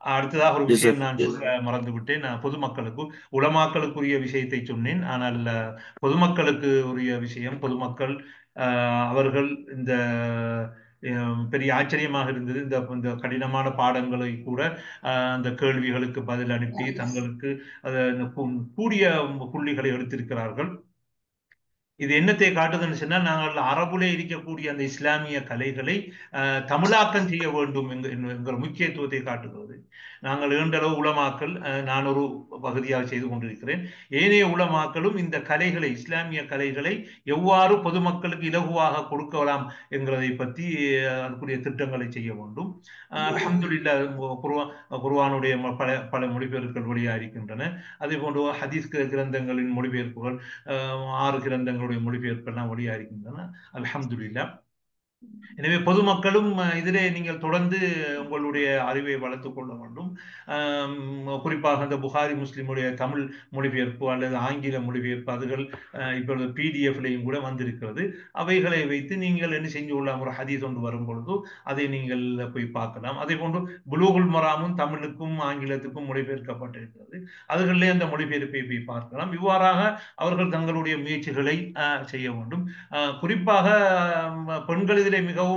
Speaker 3: அடுத்ததாக ஒரு விஷயம் நான் சொல்ல மறந்து விட்டேன். பொதுமக்களுக்கு உலமாக்களுக்குரிய விஷயத்தை சொன்னேன். ஆனால் பொதுமக்களுக்கு உரிய விஷயம், பொதுமக்கள் அவர்கள் இந்த பெரிய ஆச்சரியமாக இருந்தது. இந்த கடினமான பாடங்களை கூட அந்த கேள்விகளுக்கு பதில் அனுப்பி தங்களுக்கு கூடிய புள்ளிகளை எடுத்திருக்கிறார்கள். இது என்னத்தை காட்டுதுன்னு சொன்னால் நாங்கள் அரபுலே இருக்கக்கூடிய அந்த இஸ்லாமிய கலைகளை தமிழாக்கம் செய்ய வேண்டும் என்கிற முக்கியத்துவத்தை காட்டுகிறது. நாங்கள் ஏண்டளவு உலமாக்கள் நான் ஒரு பகுதியாக செய்து கொண்டிருக்கிறேன். ஏனைய உலமாக்களும் இந்த கலைகளை இஸ்லாமிய கலைகளை எவ்வாறு பொதுமக்களுக்கு இலகுவாக கொடுக்கலாம் என்கிறதை பற்றி அதுக்குரிய திட்டங்களை செய்ய வேண்டும். அல்ஹம்துலில்லாஹ் குர்ஆனுடைய பல மொழிபெயர்ப்புகள் வழியாக இருக்கின்றன. அதே போன்று ஹதீஸ் கிரந்தங்களின் மொழிபெயர்ப்புகள் 6 கிரந்தங்களுடைய மொழிபெயர்ப்பெல்லாம் வழியாக இருக்கின்றன. அல்ஹம்துலில்லாஹ். எனவே பொதுமக்களும் இதிலே நீங்கள் தொடர்ந்து உங்களுடைய அறிவை வளர்த்துக் கொள்ள வேண்டும். குறிப்பாக அந்த புகாரி முஸ்லிமுடைய தமிழ் மொழிபெயர்ப்பு அல்லது ஆங்கில மொழிபெயர்ப்பு அதுகள் இப்பொழுது பிடிஎஃப்லையும் கூட வந்திருக்கிறது. அவைகளை வைத்து நீங்கள் என்ன செஞ்சு கொள்ளலாம், ஒரு ஹதீஸ் ஒன்று வரும் பொழுது அதை நீங்கள் போய் பார்க்கலாம். அதே போன்று புலூகுல் மராமும் தமிழுக்கும் ஆங்கிலத்துக்கும் மொழிபெயர்க்கப்பட்டிருக்கிறது. அதுகளிலே அந்த மொழிபெயர்ப்பை போய் பார்க்கலாம். இவ்வாறாக அவர்கள் தங்களுடைய முயற்சிகளை செய்ய வேண்டும். குறிப்பாக பெண்கள் இதிலே மிகவும்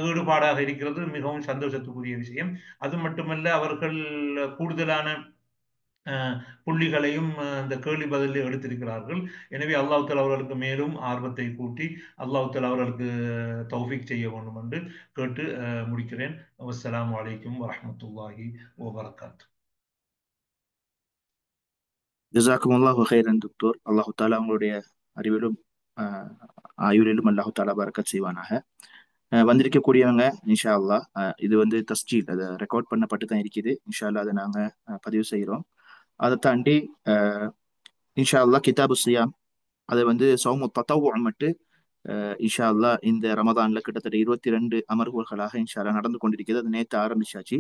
Speaker 3: ஈடுபாடாக இருக்கிறது, மிகவும் சந்தோஷத்துக்குரிய விஷயம். அது மட்டுமல்ல, அவர்கள் கூடுதலான புள்ளிகளையும் அந்த கேள்வி பதிலில் எடுத்திருக்கிறார்கள். எனவே அல்லாஹ் தஆலா அவர்களுக்கு மேலும் ஆர்வத்தை கூட்டி அல்லாஹ் தஆலா அவர்களுக்கு தௌஃபீக் செய்ய வேண்டும் என்று கேட்டு முடிக்கிறேன். அஸ்ஸலாமு அலைக்கும் வரஹ்மத்துல்லாஹி வபரகாத்துஹு.
Speaker 2: ஜஸாக்குமுல்லாஹு ஹைரன் டாக்டர். அல்லாஹ் தஆலா உங்களுடைய அறிவிலும் ஆயுளிலும் அல்லாஹ் தஆலா பரக்கத் செய்வானாக. வந்திருக்கக்கூடியவங்க இன்ஷா அல்லாஹ் இது வந்து தஸ்ஜீல், அதை ரெக்கார்ட் பண்ணப்பட்டு தான் இருக்குது. இன்ஷா அல்லாஹ் அதை நாங்கள் பதிவு செய்கிறோம். அதை தாண்டி இன்ஷா அல்லாஹ் கிதாபு சியாம் அதை வந்து சௌமு தத்தவு மட்டும் இன்ஷா அல்லாஹ் இந்த ரமதான்ல கிட்டத்தட்ட 22 அமர்வுகளாக இன்ஷா அல்லாஹ் நடந்து கொண்டிருக்கிறது. அது நேற்று ஆரம்பிச்சாச்சு.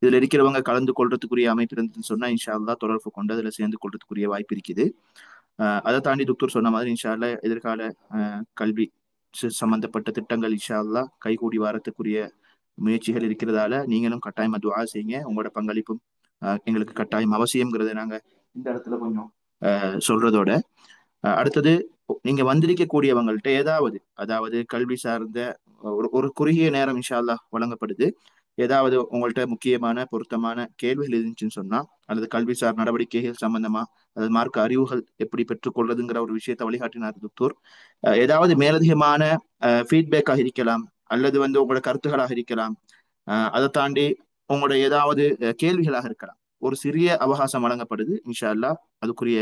Speaker 2: இதுல இருக்கிறவங்க கலந்து கொள்றதுக்குரிய அமைப்பு இருந்துன்னு சொன்னா இன்ஷா அல்லாஹ் தொடர்பு கொண்டு அதுல சேர்ந்து கொள்றதுக்குரிய வாய்ப்பு இருக்குது. அதை தாண்டி டாக்டர் சொன்ன மாதிரி இன்ஷா அல்லாஹ் எதிர்கால கல்வி சம்பந்தப்பட்ட திட்டங்கள் இன்ஷா அல்லாஹ் கைகூடி வரத்துக்குரிய முயற்சிகள் இருக்கிறதால நீங்களும் கட்டாயம் துஆ செய்யுங்க. உங்களோட பங்களிப்பும் எங்களுக்கு கட்டாயம் அவசியம்ங்கிறத நாங்க இந்த இடத்துல கொஞ்சம் சொல்றதோட அடுத்தது நீங்க வந்திருக்கக்கூடியவங்கள்ட்ட அதாவது கல்வி சார்ந்த ஒரு குறுகிய நேரம் இன்ஷா அல்லாஹ் வழங்கப்படுது. ஏதாவது உங்கள்ட்ட முக்கியமான பொருத்தமான கேள்விகள் இருந்துச்சுன்னு சொன்னா அல்லது கல்விசார் நடவடிக்கைகள் சம்பந்தமா அல்லது மார்க்க அறிவுகள் எப்படி பெற்றுக்கொள்றதுங்கிற ஒரு விஷயத்தை வழிகாட்டினார் டாக்டர். ஏதாவது மேலதிகமான ஃபீட்பேக்காக இருக்கலாம் அல்லது வந்து உங்களோட கருத்துக்களாக இருக்கலாம். அதை தாண்டி உங்களோட ஏதாவது கேள்விகளாக இருக்கலாம். ஒரு சிறிய அவகாசம் வழங்கப்படுது. இன்ஷா அல்லாஹ் அதுக்குரிய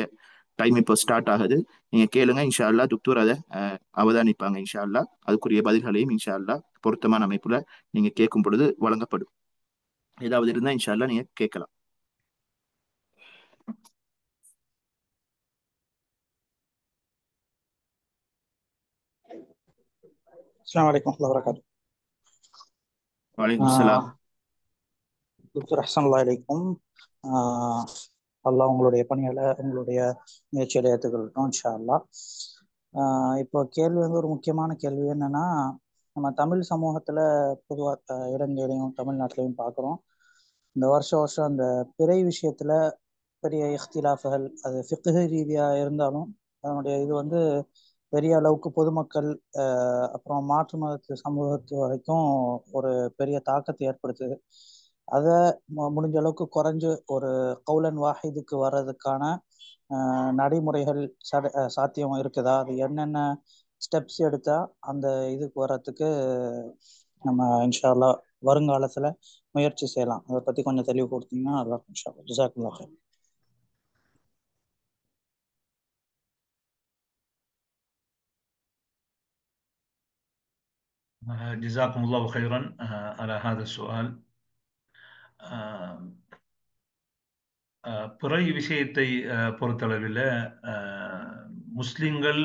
Speaker 2: டைம் இப்போ ஸ்டார்ட் ஆகுது. நீங்க கேளுங்க. இன்ஷா அல்லாஹ் டாக்டர் அதை அவதானிப்பாங்க. இன்ஷா அல்லாஹ் அதுக்குரிய பதில்களையும் இன்ஷா அல்லாஹ் பொருத்தமான அமைப்புல நீங்க கேட்கும் பொழுது வழங்கப்படும். ஏதாவது இருந்தா இன்ஷா அல்லாஹ் நீங்க கேட்கலாம்.
Speaker 4: அஸ்ஸலாமு அலைக்கும் வரஹ்மத்துல்லாஹி வபரகாத்துஹு.
Speaker 2: வலைக்கும் ஸலாம்.
Speaker 4: டாக்டர் அஹ்ஸனுல்லாஹி அலைக்கும். அல்லாஹ் உங்களுடைய பணிகளை உங்களுடைய முயற்சிகளை ஏற்றுக்கொள்ளட்டும் இன்ஷா அல்லாஹ். இப்போ கேள்வி வந்து ஒரு முக்கியமான கேள்வி என்னன்னா, நம்ம தமிழ் சமூகத்துல பொதுவாக இலங்கையிலையும் தமிழ்நாட்டிலையும் பார்க்குறோம். இந்த வருஷம் அந்த பிறை விஷயத்துல பெரிய இஃப்திலாஃப்கள் அது ஃபிக்ஹ் ரீதியா இருந்தாலும் அதனுடைய இது வந்து பெரிய அளவுக்கு பொதுமக்கள் அப்புறம் மாற்று மதத்து சமூகத்து வரைக்கும் ஒரு பெரிய தாக்கத்தை ஏற்படுத்துது. அதை முடிஞ்ச அளவுக்கு குறைஞ்சு ஒரு கௌலன் வாஹிதுக்கு வர்றதுக்கான நடைமுறைகள் சாத்தியம் இருக்குதா? அது என்னென்ன ஸ்டெப்ஸ் எடுத்தா அந்த இதுக்கு வர்றதுக்கு நம்ம இன்ஷா அல்லாஹ் வருங்காலத்துல முயற்சி செய்யலாம். அதை பத்தி கொஞ்சம் தெளிவு கொடுத்தீங்கன்னா நல்லா இருக்கும் இன்ஷா அல்லாஹ். ஜஸாக்கல்லாஹ் ஹைர்.
Speaker 3: جزاكم الله خيرا على هذا السؤال. பிறை விஷயத்தை பொறுத்தளவில் முஸ்லிம்கள்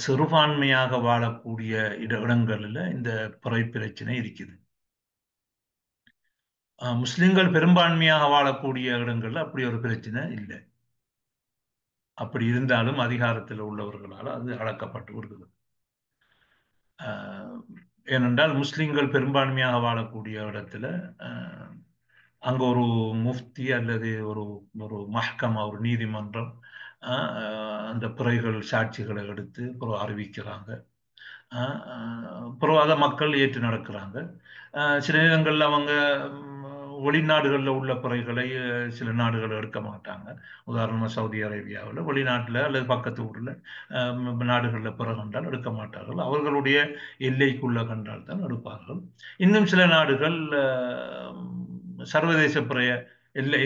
Speaker 3: சிறுபான்மையாக வாழக்கூடிய இடங்களில் இந்த பிறை பிரச்சனை இருக்குது. முஸ்லிம்கள் பெரும்பான்மையாக வாழக்கூடிய இடங்கள்ல அப்படி ஒரு பிரச்சனை இல்லை. அப்படி இருந்தாலும் அதிகாரத்தில் உள்ளவர்களால் அது அளக்கப்பட்டு வருகிறது. ஏனென்றால் முஸ்லிம்கள் பெரும்பான்மையாக வாழக்கூடிய இடத்துல அங்க ஒரு முஃப்தி அல்லது ஒரு ஒரு மஹ்கமா, ஒரு நீதிமன்றம் அந்த பிறைகள் சாட்சிகளை எடுத்து அப்புறம் அறிவிக்கிறாங்க. அப்புறம் அதை மக்கள் ஏற்று நடக்கிறாங்க. சில நேரங்களில் அவங்க வெளிநாடுகளில் உள்ள பிறைகளை சில நாடுகள் எடுக்க மாட்டாங்க. உதாரணமாக சவுதி அரேபியாவில் வெளிநாட்டில் அல்லது பக்கத்து ஊரில் நாடுகளில் பிற கண்டால் எடுக்க மாட்டார்கள். அவர்களுடைய எல்லைக்குள்ள கண்டால் தான் எடுப்பார்கள். இன்னும் சில நாடுகள் சர்வதேச பிறைய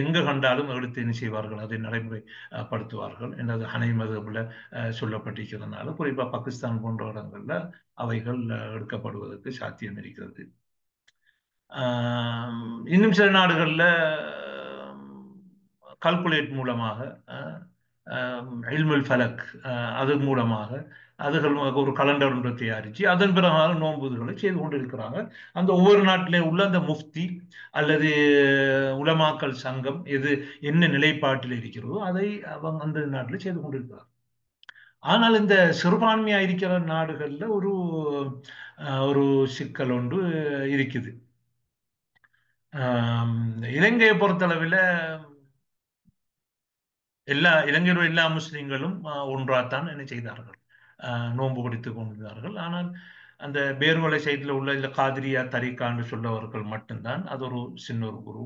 Speaker 3: எங்க கண்டாலும் எடுத்து என்ன செய்வார்கள், அதை நடைமுறைப்படுத்துவார்கள். எனது ஹனை மதுஹப்ல சொல்லப்பட்டிருக்கிறதுனால குறிப்பாக பாகிஸ்தான் போன்ற இடங்கள்ல அவைகள் எடுக்கப்படுவதற்கு சாத்தியம் இருக்கிறது. இன்னும் சில நாடுகளில் கால்குலேட் மூலமாக இல்முல் ஃபலக் அது மூலமாக அதுகள் ஒரு கலண்டர் ஒன்று தயாரித்து அதன் பிறகு நோன்புகளை செய்து கொண்டிருக்கிறாங்க. அந்த ஒவ்வொரு நாட்டிலே உள்ள அந்த முஃப்தி அல்லது உலமாக்கல் சங்கம் எது என்ன நிலைப்பாட்டில் இருக்கிறதோ அதை அவங்க அந்த நாட்டில் செய்து கொண்டிருக்கிறார். ஆனால் இந்த சிறுபான்மையா இருக்கிற நாடுகள்ல ஒரு சிக்கல் ஒன்று இருக்குது. இலங்கையை பொறுத்தளவில் இலங்கையில் எல்லா முஸ்லிம்களும் ஒன்றாத்தான் என்ன செய்தார்கள், நோன்பு பிடித்துக் கொண்டிருந்தார்கள். ஆனால் அந்த பேர்வலை சைடில் உள்ள இந்த காதிரியா தரிகான்னு சொல்லவர்கள் மட்டும்தான், அது ஒரு சின்ன ஒரு குரு,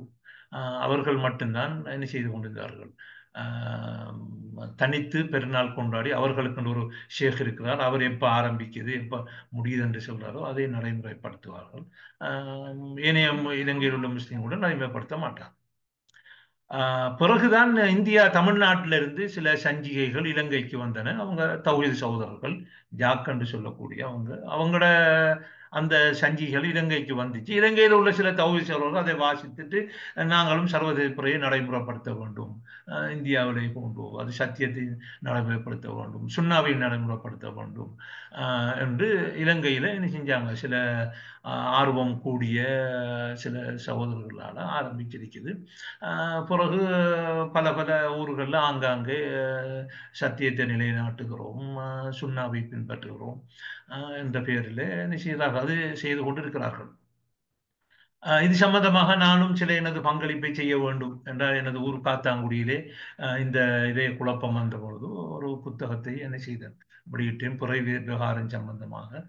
Speaker 3: அவர்கள் மட்டும்தான் என்ன செய்து கொண்டிருந்தார்கள், தனித்து பெருநாள் கொண்டாடி அவர்களுக்கு ஒரு ஷேக் இருக்கிறார், அவர் எப்போ ஆரம்பிக்குது எப்போ முடியுது என்று சொல்றாரோ அதை நடைமுறைப்படுத்துவார்கள். ஏனைய இலங்கையில் உள்ள முஸ்லீம்களுடன் நடைமுறைப்படுத்த மாட்டார். பிறகுதான் இந்தியா தமிழ்நாட்டிலிருந்து சில சஞ்சிகைகள் இலங்கைக்கு வந்தன. அவங்க தௌஹீத் சகோதரர்கள் ஜாக் என்று சொல்லக்கூடிய அவங்களோட அந்த சஞ்சிகள் இலங்கைக்கு வந்துச்சு. இலங்கையில் உள்ள சில தௌஹீத் சகோதரர்கள் அதை வாசித்துட்டு நாங்களும் சர்வதேச பிறையை நடைமுறைப்படுத்த வேண்டும், இந்தியாவிலே கொண்டு அது சத்தியத்தை நடைமுறைப்படுத்த வேண்டும், சுன்னாவை நடைமுறைப்படுத்த வேண்டும் என்று இலங்கையில் என்ன செஞ்சாங்க, சில ஆர்வம் கூடிய சில சகோதரர்களால் ஆரம்பிச்சிருக்குது. பிறகு பல பல ஊர்களில் ஆங்காங்கே சத்தியத்தை நிலைநாட்டுகிறோம், சுன்னாவை பின்பற்றுகிறோம் என்ற பெயரில் நிச்சயதாக அது செய்து கொண்டிருக்கிறார்கள். இது சம்பந்தமாக நானும் சில எனது பங்களிப்பை செய்ய வேண்டும் என்றால் எனது ஊர் காத்தாங்குடியிலே இந்த இதே குழப்பம் வந்த பொழுது ஒரு புத்தகத்தை என்ன செய்தேன், வெளியிட்டேன். பிறை விவகாரம் சம்பந்தமாக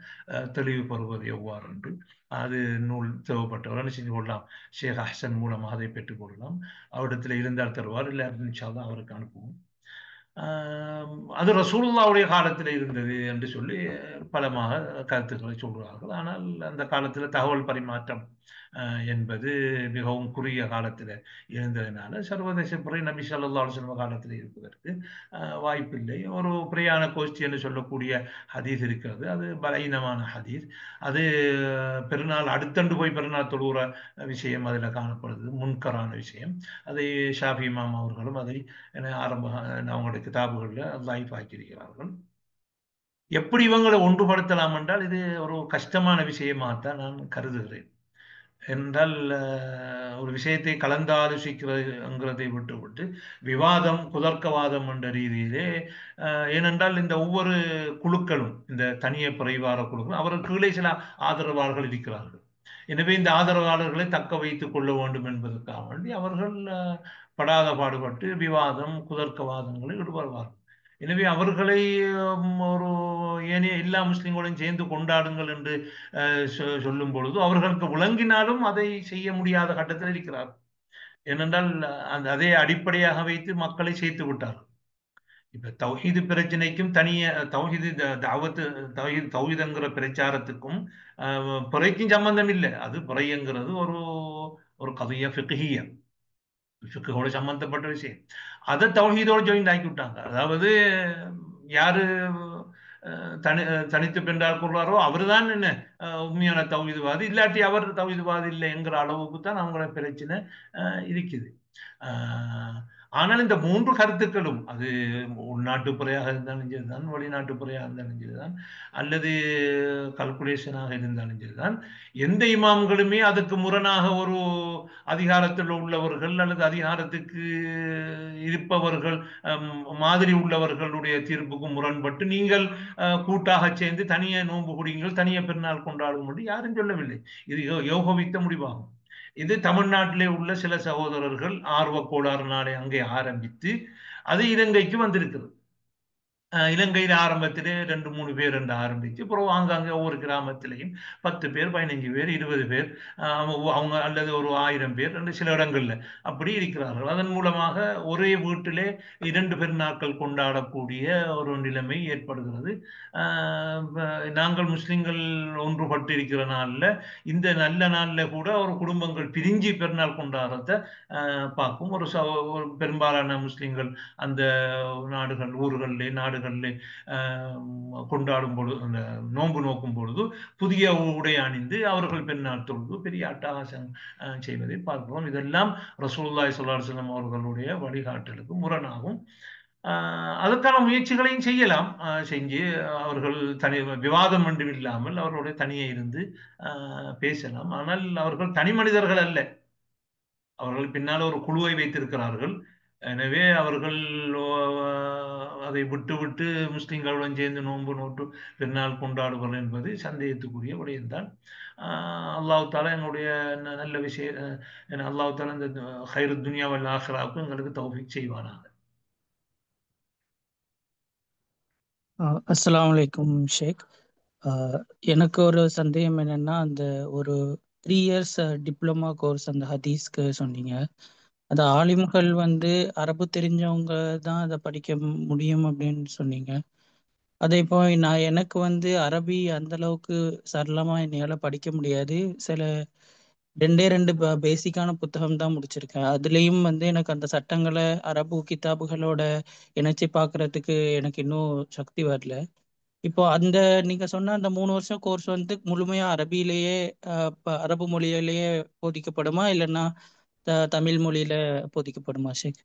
Speaker 3: தெளிவு பெறுவது எவ்வாறு என்று. அது நூல் தேவைப்பட்டவர்கள் செஞ்சு கொள்ளலாம், ஷேக் அஹ்சன் மூலமாக அதை பெற்றுக் கொள்ளலாம். அவரிடத்தில் இருந்தால் தருவார், இல்லை இன்ஷால்லா அவருக்கு அனுப்புவோம். அது ரசூலுல்லாவுடைய காலத்தில் இருந்தது என்று சொல்லி பலமாக கருத்துக்களை சொல்கிறார்கள். ஆனால் அந்த காலத்தில் தகவல் பரிமாற்றம் என்பது மிகவும் குறுகிய காலத்தில் இருந்ததுனால சர்வதேச பிறை நபி ஸல்லல்லாஹு அலைஹி வஸல்லம் காலத்தில் இருப்பதற்கு வாய்ப்பில்லை. ஒரு பிரயாண கோஷ்டி என்று சொல்லக்கூடிய ஹதீஸ் இருக்கிறது, அது பலகீனமான ஹதீஸ். அது பெருநாள் அடுத்தண்டு போய் பெருநாள் தொழுகிற விஷயம் அதில் காணப்படுது, முன்கரான விஷயம். அதை ஷாஃபி இமாம் அவர்களும் அதை ஆரம்ப அவங்களுடைய கிதாபுகளில் லைஃப் ஆக்கியிருக்கிறார்கள். எப்படி இவங்களை ஒன்றுபடுத்தலாம் என்றால் இது ஒரு கஷ்டமான விஷயமாகத்தான் நான் கருதுகிறேன். என்றால் ஒரு விஷயத்தை கலந்தாலோசிக்கிறதுங்கிறதை விட்டு விவாதம் குதர்க்கவாதம் என்ற ரீதியிலே, ஏனென்றால் இந்த ஒவ்வொரு குழுக்களும் இந்த தனிய பிறைவார குழுக்கள் அவர்கள் கீழே சில ஆதரவாளர்கள் இருக்கிறார்கள். எனவே இந்த ஆதரவாளர்களை தக்க வைத்துக் கொள்ள வேண்டும் என்பதற்காக வேண்டி அவர்கள் படாத பாடுபட்டு விவாதம் குதர்க்கவாதங்களை ஈடுபடுவார்கள். எனவே அவர்களை ஒரு ஏனைய எல்லா முஸ்லிம்களும் சேர்ந்து கொண்டாடுங்கள் என்று சொல்லும் பொழுது அவர்களுக்கு விளங்கினாலும் அதை செய்ய முடியாத கட்டத்தில் இருக்கிறார். ஏனென்றால் அதே அடிப்படையாக வைத்து மக்களை சேர்த்து விட்டார். இப்ப தௌஹீது பிரச்சனைக்கும் தனிய தௌஹீது தாவத்து தௌஹீதுங்கிற பிரச்சாரத்துக்கும் பிறைக்கும் சம்பந்தம் இல்லை. அது பிறைங்கிறது ஒரு கதையா ஃபிக்ஹியா ஃபிக்ஹோட சம்பந்தப்பட்ட விஷயம். அதை தௌஹீதோட ஜாயின் ஆக்கி விட்டாங்க. அதாவது யாரு தனித்து பெண்டார் கொள்வாரோ அவரு தான் என்ன உண்மையான தௌஹீதுவாதி, இல்லாட்டி அவர் தௌஹீதுவாதி இல்லை என்கிற அளவுக்கு தான் அவங்களோட பிரச்சனை இருக்குது. ஆனால் இந்த மூன்று கருத்துக்களும், அது உள்நாட்டு புறையாக இருந்தாலும் சரிதான், வெளிநாட்டு புறையாக இருந்தாலும் சரிதான், அல்லது கல்குலேஷனாக இருந்தாலும் சரிதான், எந்த இமாம்களுமே அதுக்கு முரணாக ஒரு அதிகாரத்தில் உள்ளவர்கள் அல்லது அதிகாரத்துக்கு இருப்பவர்கள் மாதிரி உள்ளவர்களுடைய தீர்ப்புக்கு முரண்பட்டு நீங்கள் கூட்டாக சேர்ந்து தனியே நோன்பு குடிங்கள், தனியே பெருநாள் கொண்டாடும் என்று யாரும் சொல்லவில்லை. இது யோகவித்த முடிவாகும். இது தமிழ்நாட்டிலே உள்ள சில சகோதரர்கள் ஆர்வ கோளாறு நாளை அங்கே ஆரம்பித்து அது இலங்கைக்கு வந்திருக்கிறது. இலங்கையில் ஆரம்பத்திலே 2-3 பேர் என்று ஆரம்பிச்சு அப்புறம் ஆங்காங்கே ஒவ்வொரு கிராமத்திலையும் 10 பேர் 15 பேர் 20 பேர் அவங்க அல்லது ஒரு 1000 பேர் என்று சில இடங்கள்ல அப்படி இருக்கிறார்கள். அதன் மூலமாக ஒரே வீட்டிலே 2 பெருநாட்கள் கொண்டாடக்கூடிய ஒரு நிலைமை ஏற்படுகிறது. நாங்கள் முஸ்லிம்கள் ஒன்றுபட்டு இருக்கிற நாள்ல இந்த நல்ல நாள்ல கூட ஒரு குடும்பங்கள் பிரிஞ்சு பெருநாள் கொண்டாடுறத பார்க்கும். ஒரு பெரும்பாலான முஸ்லிம்கள் அந்த நாடுகள் ஊர்களிலே நாடுகளிலே கொண்டாடும் பொழுது அந்த நோன்பு நோக்கும் பொழுது புதிய உடை அணிந்து அவர்கள் பெருநாள் தொழுது பெரிய அட்டகாசம் செய்வதை பார்க்கிறோம். இதெல்லாம் ரசூலுல்லாஹி ஸல்லல்லாஹு அலைஹி வஸல்லம் அவர்களுடைய வழிகாட்டலுக்கு முரணாகும். அதற்கான முயற்சிகளையும் செய்யலாம். செஞ்சு அவர்கள் தனி விவாதம் ஒன்றும் இல்லாமல் அவர்களுடைய தனியே இருந்து பேசலாம். ஆனால் அவர்கள் தனி மனிதர்கள் அல்ல, அவர்கள் பின்னால் ஒரு குழுவை வைத்திருக்கிறார்கள். எனவே அவர்கள் அதை விட்டு முஸ்லிம்களுடன் சேர்ந்து நோன்பு நோட்டு பெருநாள் கொண்டாடுவது என்பது சந்தேகத்துக்குரிய விடயம்தான். அல்லாஹ் தாலா என்னுடைய நல்ல விஷயம் அல்லாஹ் தாலா இந்த ஹைரு துனியா வல் ஆஹிராவுக்கு எங்களுக்கு தௌஃபீக் செய்வானாக.
Speaker 4: அஸ்ஸலாமு அலைக்கும் ஷேக். எனக்கு ஒரு சந்தேகம் என்னன்னா, அந்த ஒரு 3 இயர்ஸ் டிப்ளமா கோர்ஸ் அந்த ஹதீஸ்க்கு சொன்னீங்க, அந்த ஆலிம்கள் அரபு தெரிஞ்சவங்க தான் அதை படிக்க முடியும் அப்படின்னு சொன்னீங்க. அதே இப்போ எனக்கு அரபி அந்த அளவுக்கு சரளமா என்னால் படிக்க முடியாது. சில 2 பேசிக்கான புத்தகம் தான் முடிச்சிருக்கேன். அதுலேயும் எனக்கு அந்த சட்டங்களை அரபு கிதாபுகளோட இணைச்சி பார்க்கறதுக்கு எனக்கு இன்னும் சக்தி வரல. இப்போ நீங்க சொன்ன அந்த 3 வருஷம் கோர்ஸ் முழுமையா அரபியிலேயே அரபு மொழியிலேயே போதிக்கப்படுமா, இல்லைன்னா தமிழ் மொழியில போதிக்கப்படுமா ஷேக்?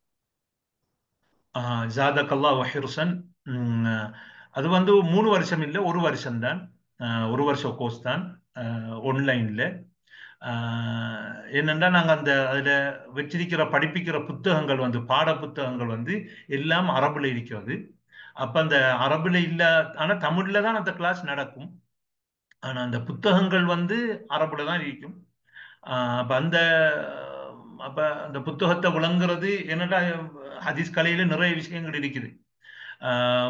Speaker 3: ஜாதக்கல்லாஹு ஹிர்ஸன். அது 3 வருஷம் இல்லை, 1 வருஷம் தான். 1 வருஷ கோர்ஸ் தான் ஆன்லைன்ல. என்னென்னா நாங்கள் அதில் வச்சிருக்கிற படிப்பிக்கிற புத்தகங்கள் பாட புத்தகங்கள் எல்லாம் அரபுல இருக்கிறது. அப்போ அந்த அரபுல இல்லை, ஆனால் தமிழில் தான் அந்த கிளாஸ் நடக்கும். ஆனால் அந்த புத்தகங்கள் அரபுல தான் இருக்கும். அப்போ அந்த புத்தகத்தை விளங்குறது என்னடா, ஹதீஸ் கலையில நிறைய விஷயங்கள் இருக்குது.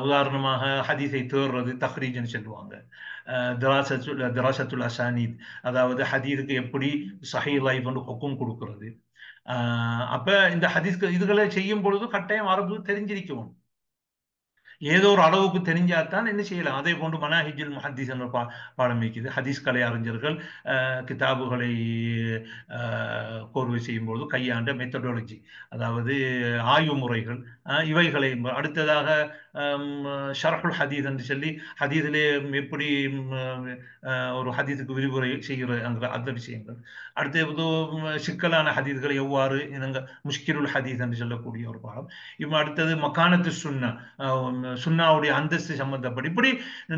Speaker 3: உதாரணமாக ஹதீஸை தேடுறது தஹ்ரீஜ்னு சொல்லுவாங்க. திராசத்துல் அசானீத், அதாவது ஹதீஸுக்கு எப்படி சஹீஹ் லைஃப் ஹுக்கும் கொடுக்கிறது. அப்ப இந்த ஹதீஸ் இதுகளை செய்யும் பொழுது கட்டாயம் அரபு தெரிஞ்சிருக்கும். ஏதோ ஒரு அளவுக்கு தெரிஞ்சாதான் என்ன செய்யலாம். அதே போன்று மனாஹிஜுல் முஹத்தீஸ் என்ற பாடம் வைக்குது. ஹதீஸ் கலை அறிஞர்கள் கிதாபுகளை கோர்வை செய்யும் பொழுது கையாண்ட மெத்தடாலஜி, அதாவது ஆய்வு முறைகள், இவைகளை அடுத்ததாக ஷர்ஹுல் ஹதீஸ் என்று சொல்லி ஹதீஸிலே எப்படி ஒரு ஹதீஸுக்கு விரிவுரை செய்கிற அந்த விஷயங்கள். அடுத்தது சிக்கலான ஹதீஸ்களை எவ்வாறு முஷ்கிலுல் ஹதீஸ் என்று சொல்லக்கூடிய ஒரு பாடம். இப்போ அடுத்தது மக்கானத்து சுன்னா, சுன்னாவுடைய அந்தஸ்து சம்பந்தப்பட்டு இப்படி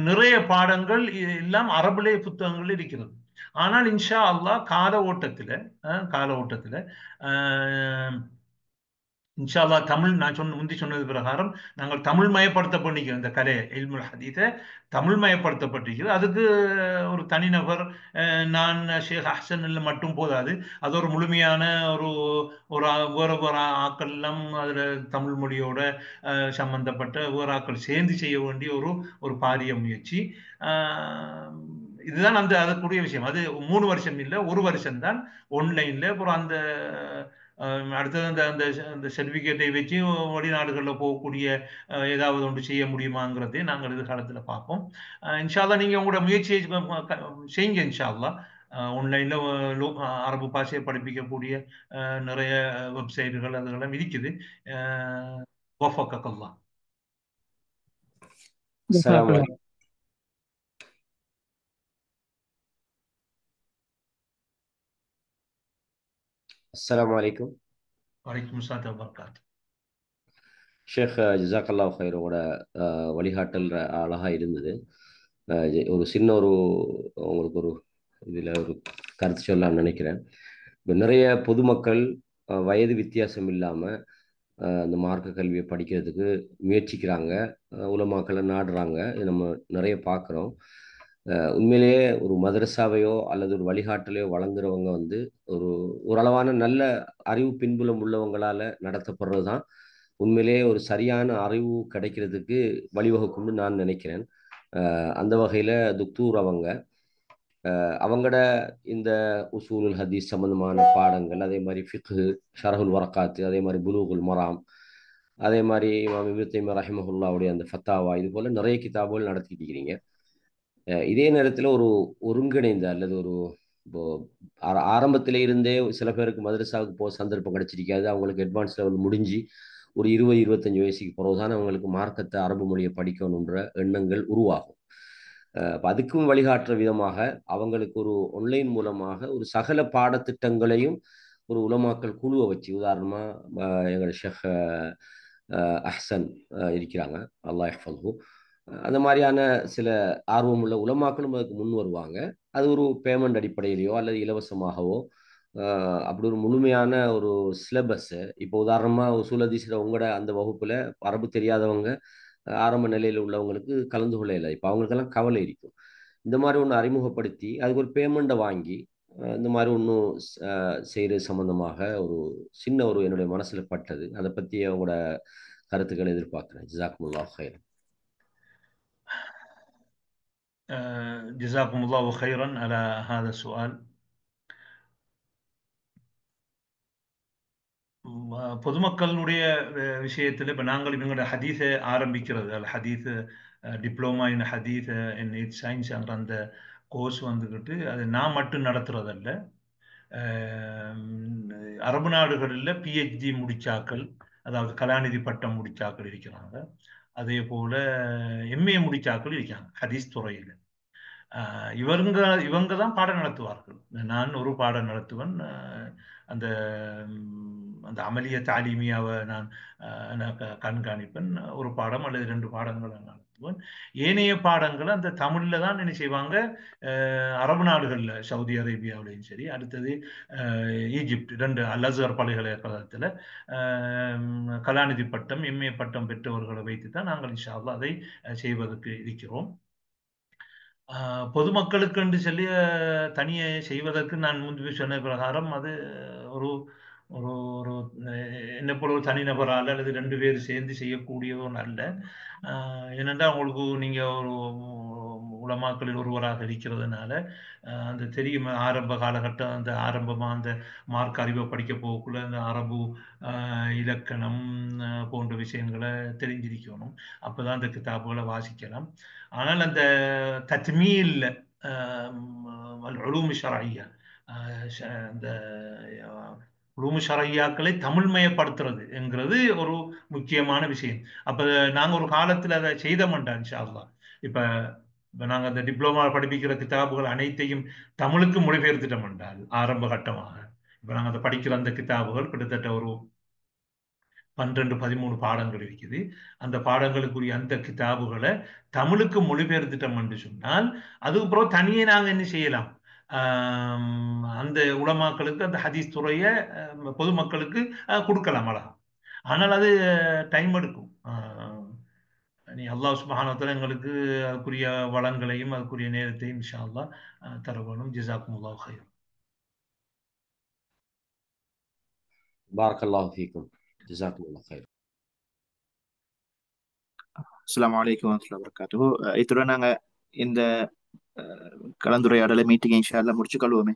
Speaker 3: நிறைய பாடங்கள் எல்லாம் அரபுலே புத்தகங்கள் இருக்கிறது. ஆனால் இன்ஷா அல்லாஹ் கால ஓட்டத்துல இன்ஷா அல்லாஹ் தமிழ் நான் முந்தி சொன்னது பிரகாரம் நாங்கள் தமிழ் மயப்படுத்தப்பட்டிருக்கிறோம். இந்த கலையை இல்முல் ஹதீஸை தமிழ் மயப்படுத்தப்பட்டிருக்கிறது. அதுக்கு ஒரு தனிநபர் நான் ஷேக் அஹ்சன் மட்டும் போதாது. அது ஒரு முழுமையான ஒரு ஒரு வேறு வேறு ஆக்கள் எல்லாம் அதில் தமிழ் மொழியோட சம்பந்தப்பட்ட வேறு ஆக்கள் சேர்ந்து செய்ய வேண்டிய ஒரு ஒரு பாரிய முயற்சி. இதுதான் அந்த அதற்குரிய விஷயம். அது 3 வருஷம் இல்லை, 1 வருஷம் தான் ஆன்லைன்ல. அப்புறம் அந்த அடுத்தது அந்த அந்த அந்த சர்டிஃபிகேட்டை வச்சு வெளிநாடுகளில் போகக்கூடிய ஏதாவது ஒன்று செய்ய முடியுமாங்கிறதே நாங்கள் எதிர்காலத்தில் பார்ப்போம். இன்ஷா அல்லாஹ் நீங்கள் உங்களோட முயற்சியை செய்யுங்க. இன்ஷா அல்லாஹ் ஆன்லைனில் அரபு பாஷையை படிப்பிக்கக்கூடிய நிறைய வெப்சைட்டுகள் அதெல்லாம் இருக்குது. வஃபக்கல்லாஹ்.
Speaker 5: السلام عليكم. السلام عليكم.
Speaker 3: வலைக்கும் அஸ்ஸலாம் வபரகாத்துஹு.
Speaker 5: ஷேக் ஜஸாக்கல்லாஹு ஹைர், உங்களோட வழிகாட்டல் அழகாக இருந்தது. ஒரு சின்ன உங்களுக்கு ஒரு இதில் ஒரு கருத்து சொல்லலாம்னு நினைக்கிறேன். இப்போ நிறைய பொதுமக்கள் வயது வித்தியாசம் இல்லாமல் அந்த மார்க்க கல்வியை படிக்கிறதுக்கு முயற்சிக்கிறாங்க, உலமாக்களை நாடுறாங்க. இது நம்ம நிறைய பார்க்குறோம். உண்மையிலேயே ஒரு மதரசாவையோ அல்லது ஒரு வழிகாட்டலையோ வழங்குறவங்க ஓரளவான நல்ல அறிவு பின்புலம் உள்ளவங்களால் நடத்தப்படுறது தான் உண்மையிலேயே ஒரு சரியான அறிவு கிடைக்கிறதுக்கு வழிவகுக்கும்னு நான் நினைக்கிறேன். அந்த வகையில் துக்தூர் அவங்களோட இந்த உசூலுல் ஹதீஸ் சம்பந்தமான பாடங்கள், அதே மாதிரி ஃபிக்ஹு, ஷரஹுல் வரகாத்து, அதே மாதிரி புலூகுல் மராம், அதே மாதிரி இமாம் இப்னு தைமிய்யா ரஹிமஹுல்லாவுடைய அந்த ஃபத்தாவா, இது போல நிறைய கிதாபுகள் நடத்திட்டு இருக்கிறீங்க. இதே நேரத்தில் ஒரு ஒருங்கிணைந்த அல்லது ஒரு இப்போ ஆரம்பத்திலே இருந்தே சில பேருக்கு மதரசாவுக்கு போக சந்தர்ப்பம் கிடைச்சிருக்காது. அவங்களுக்கு அட்வான்ஸ் லெவல் முடிஞ்சு ஒரு 20-25 வயசுக்கு பிறகுதான் அவங்களுக்கு மார்க்கத்தை அரபு மொழியை படிக்கணுன்ற எண்ணங்கள் உருவாகும். அதுக்கும் வழிகாட்டுற விதமாக அவங்களுக்கு ஒரு ஆன்லைன் மூலமாக ஒரு சகல பாடத்திட்டங்களையும் ஒரு உலமாக்கல் குழுவை வச்சு, உதாரணமாக எங்களோட ஷேக் அஹ்சன் இருக்கிறாங்க, அல்லாஹ் யஹ்ஃபதுஹு, அந்த மாதிரியான சில ஆர்வமுள்ள உலமாக்களும் அதுக்கு முன் வருவாங்க. அது ஒரு பேமெண்ட் அடிப்படையிலையோ அல்லது இலவசமாகவோ அப்படி ஒரு முழுமையான ஒரு சிலபஸ்ஸு. இப்போ உதாரணமாக உசூல் ஹதீஸில் உங்களோட அந்த வகுப்பில் அரபு தெரியாதவங்க ஆரம்ப நிலையில் உள்ளவங்களுக்கு கலந்து கொள்ள இல்லை. இப்போ அவங்களுக்கெல்லாம் கவலை இருக்கும். இந்த மாதிரி ஒன்று அறிமுகப்படுத்தி அதுக்கு ஒரு பேமெண்ட்டை வாங்கி இந்த மாதிரி ஒன்றும் செய்கிறது சம்மந்தமாக ஒரு சின்ன என்னுடைய மனசில் பட்டது. அதை பற்றி அவங்களோட கருத்துக்களை எதிர்பார்க்குறேன். ஜஸாக்குமுல்லாஹ் ஹைரன்.
Speaker 3: جزاكم الله خيرا على هذا السؤال. பொதுமக்களுடைய விஷயத்தில் இப்போ நாங்கள் இவங்களோட ஹதீஸை ஆரம்பிக்கிறது, அல்ல ஹதீஸ் டிப்ளமா இன் ஹதீஸ் இன் இட் சயின்ஸ்ங்கிற அந்த கோர்ஸ் வந்துக்கிட்டு அது நான் மட்டும் நடத்துறதல்ல. அரபு நாடுகளில் பிஹெச்டி முடிச்சாக்கள், அதாவது கலாநிதி பட்டம் முடிச்சாக்கள் இருக்கிறாங்க. அதே போல எம்ஏ முடிச்சாக்கள் இருக்காங்க ஹதீஸ் துறையில். இவங்க தான் பாடம் நடத்துவார்கள். நான் ஒரு பாடம் நடத்துவேன். அந்த அந்த அமலிய தாலிமியாவை நான் கண்காணிப்பேன். ஒரு பாடம் அல்லது 2 பாடங்களை நடத்துவேன். ஏனைய பாடங்களை அந்த தமிழில் தான் என்ன செய்வாங்க, அரபு நாடுகளில் சவுதி அரேபியாவிலையும் சரி, அடுத்தது ஈஜிப்ட் 2 அல் அஸ்ஹர் பல்கலைக்கழகத்தில் கலாநிதி பட்டம் எம்ஏ பட்டம் பெற்றவர்களை வைத்து தான் நாங்கள் இன்ஷா அல்லாஹ் அதை செய்வதற்கு இருக்கிறோம். பொதுமக்களுக்கு என்று சொல்லி தனியே செய்வதற்கு நான் முன்பு சொன்ன பிரகாரம் அது ஒரு ஒரு ஒரு என்ன போல ஒரு தனிநபரால் அல்லது 2 பேர் சேர்ந்து செய்யக்கூடியதும் அல்ல. ஏனென்றால் உங்களுக்கு நீங்கள் ஒரு உலமாக்களில் ஒருவராக இருக்கிறதுனால அந்த தெரியும் ஆரம்ப காலகட்டம், அந்த ஆரம்பமாக அந்த மார்க் அறிவை படிக்க போகக்குள்ள அந்த அரபு இலக்கணம் போன்ற விஷயங்களை தெரிஞ்சிருக்கணும். அப்போதான் அந்த கிதாபுகளை வாசிக்கலாம். ஆனால் அந்த தத்மீல் உலூம் ஷரய்யா, அந்த உலூம் ஷரய்யாக்களை தமிழ்மயப்படுத்துறது என்கிறது ஒரு முக்கியமான விஷயம். அப்போ நாங்கள் ஒரு காலத்தில் அதை செய்த மாட்டோம் இன்ஷா அல்லாஹ். இப்போ நாங்கள் அந்த டிப்ளமா படிப்பிக்கிற கிதாபுகள் அனைத்தையும் தமிழுக்கு மொழிபெயர்த்துட்டோம் என்றால் ஆரம்ப கட்டமாக இப்போ நாங்கள் அதை படிக்கிற அந்த கிதாபுகள் கிட்டத்தட்ட ஒரு 12-13 பாடங்கள் இருக்குது. அந்த பாடங்களுக்குரிய அந்த கிதாபுகளை தமிழுக்கு மொழிபெயர்த்துட்டோம் என்று சொன்னால் அதுக்கப்புறம் தனியே நாங்கள் என்ன செய்யலாம், அந்த உலமாக்களுக்கு அந்த ஹதீஸ் துறையை பொதுமக்களுக்கு கொடுக்கலாம் அழகா. ஆனால் அது டைம் எடுக்கும். நீ அல்லாஹ் சுப்ஹானஹு வ தஆலா எங்களுக்கு அதுக்குரிய வளங்களையும் அதுக்குரிய நேரத்தையும் இன்ஷா அல்லாஹ் தர வேணும். ஜஸாக்குமுல்லாஹு ஹைர்.
Speaker 5: பாரக்கல்லாஹு ஃபீக்கும். ஜஸாக்குமுல்லாஹ் ஹைர்.
Speaker 2: அஸ்ஸலாமு அலைக்கும் வரஹ்மத்துல்லாஹி வபரகாத்துஹு. இத்துடன் நாங்க இந்த கலந்துரையாடலை மீட்டிங் இன்ஷா அல்லாஹ் முடிச்சு கொள்வோமே.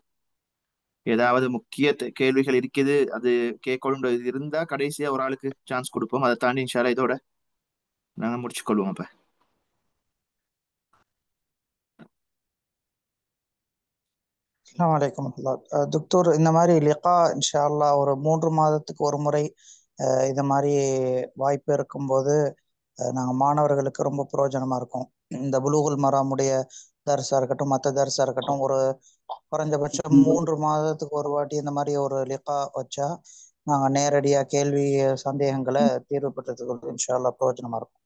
Speaker 2: ஏதாவது முக்கிய கேள்விகள் இருக்குது, அது கேட்கணும் இருந்தா கடைசியா ஒரு ஆளுக்கு சான்ஸ் கொடுப்போம். அதை தாண்டி இன்ஷா அல்லாஹ் இதோட நாங்க முடிச்சு கொள்வோம். அப்ப
Speaker 4: அஸ்ஸலாமு அலைக்கும் வரஹ்மத்துல்லாஹ். துக்தூர், இந்த மாதிரி லிகா இன்ஷா அல்லாஹ் ஒரு 3 மாதத்துக்கு ஒரு முறை இது மாதிரி வாய்ப்பு இருக்கும்போது நாங்கள் மாணவர்களுக்கு ரொம்ப பிரயோஜனமா இருக்கும். இந்த புலூகுல் மராமுடைய தர்ஸா இருக்கட்டும், மற்ற தர்ஸா இருக்கட்டும், ஒரு குறைஞ்சபட்சம் 3 மாதத்துக்கு ஒரு வாட்டி இந்த மாதிரி ஒரு லிகா வச்சா நாங்கள் நேரடியாக கேள்வி சந்தேகங்களை தீர்வு பெற்றதுக்கு இன்ஷா அல்லாஹ் பிரயோஜனமா இருக்கும்.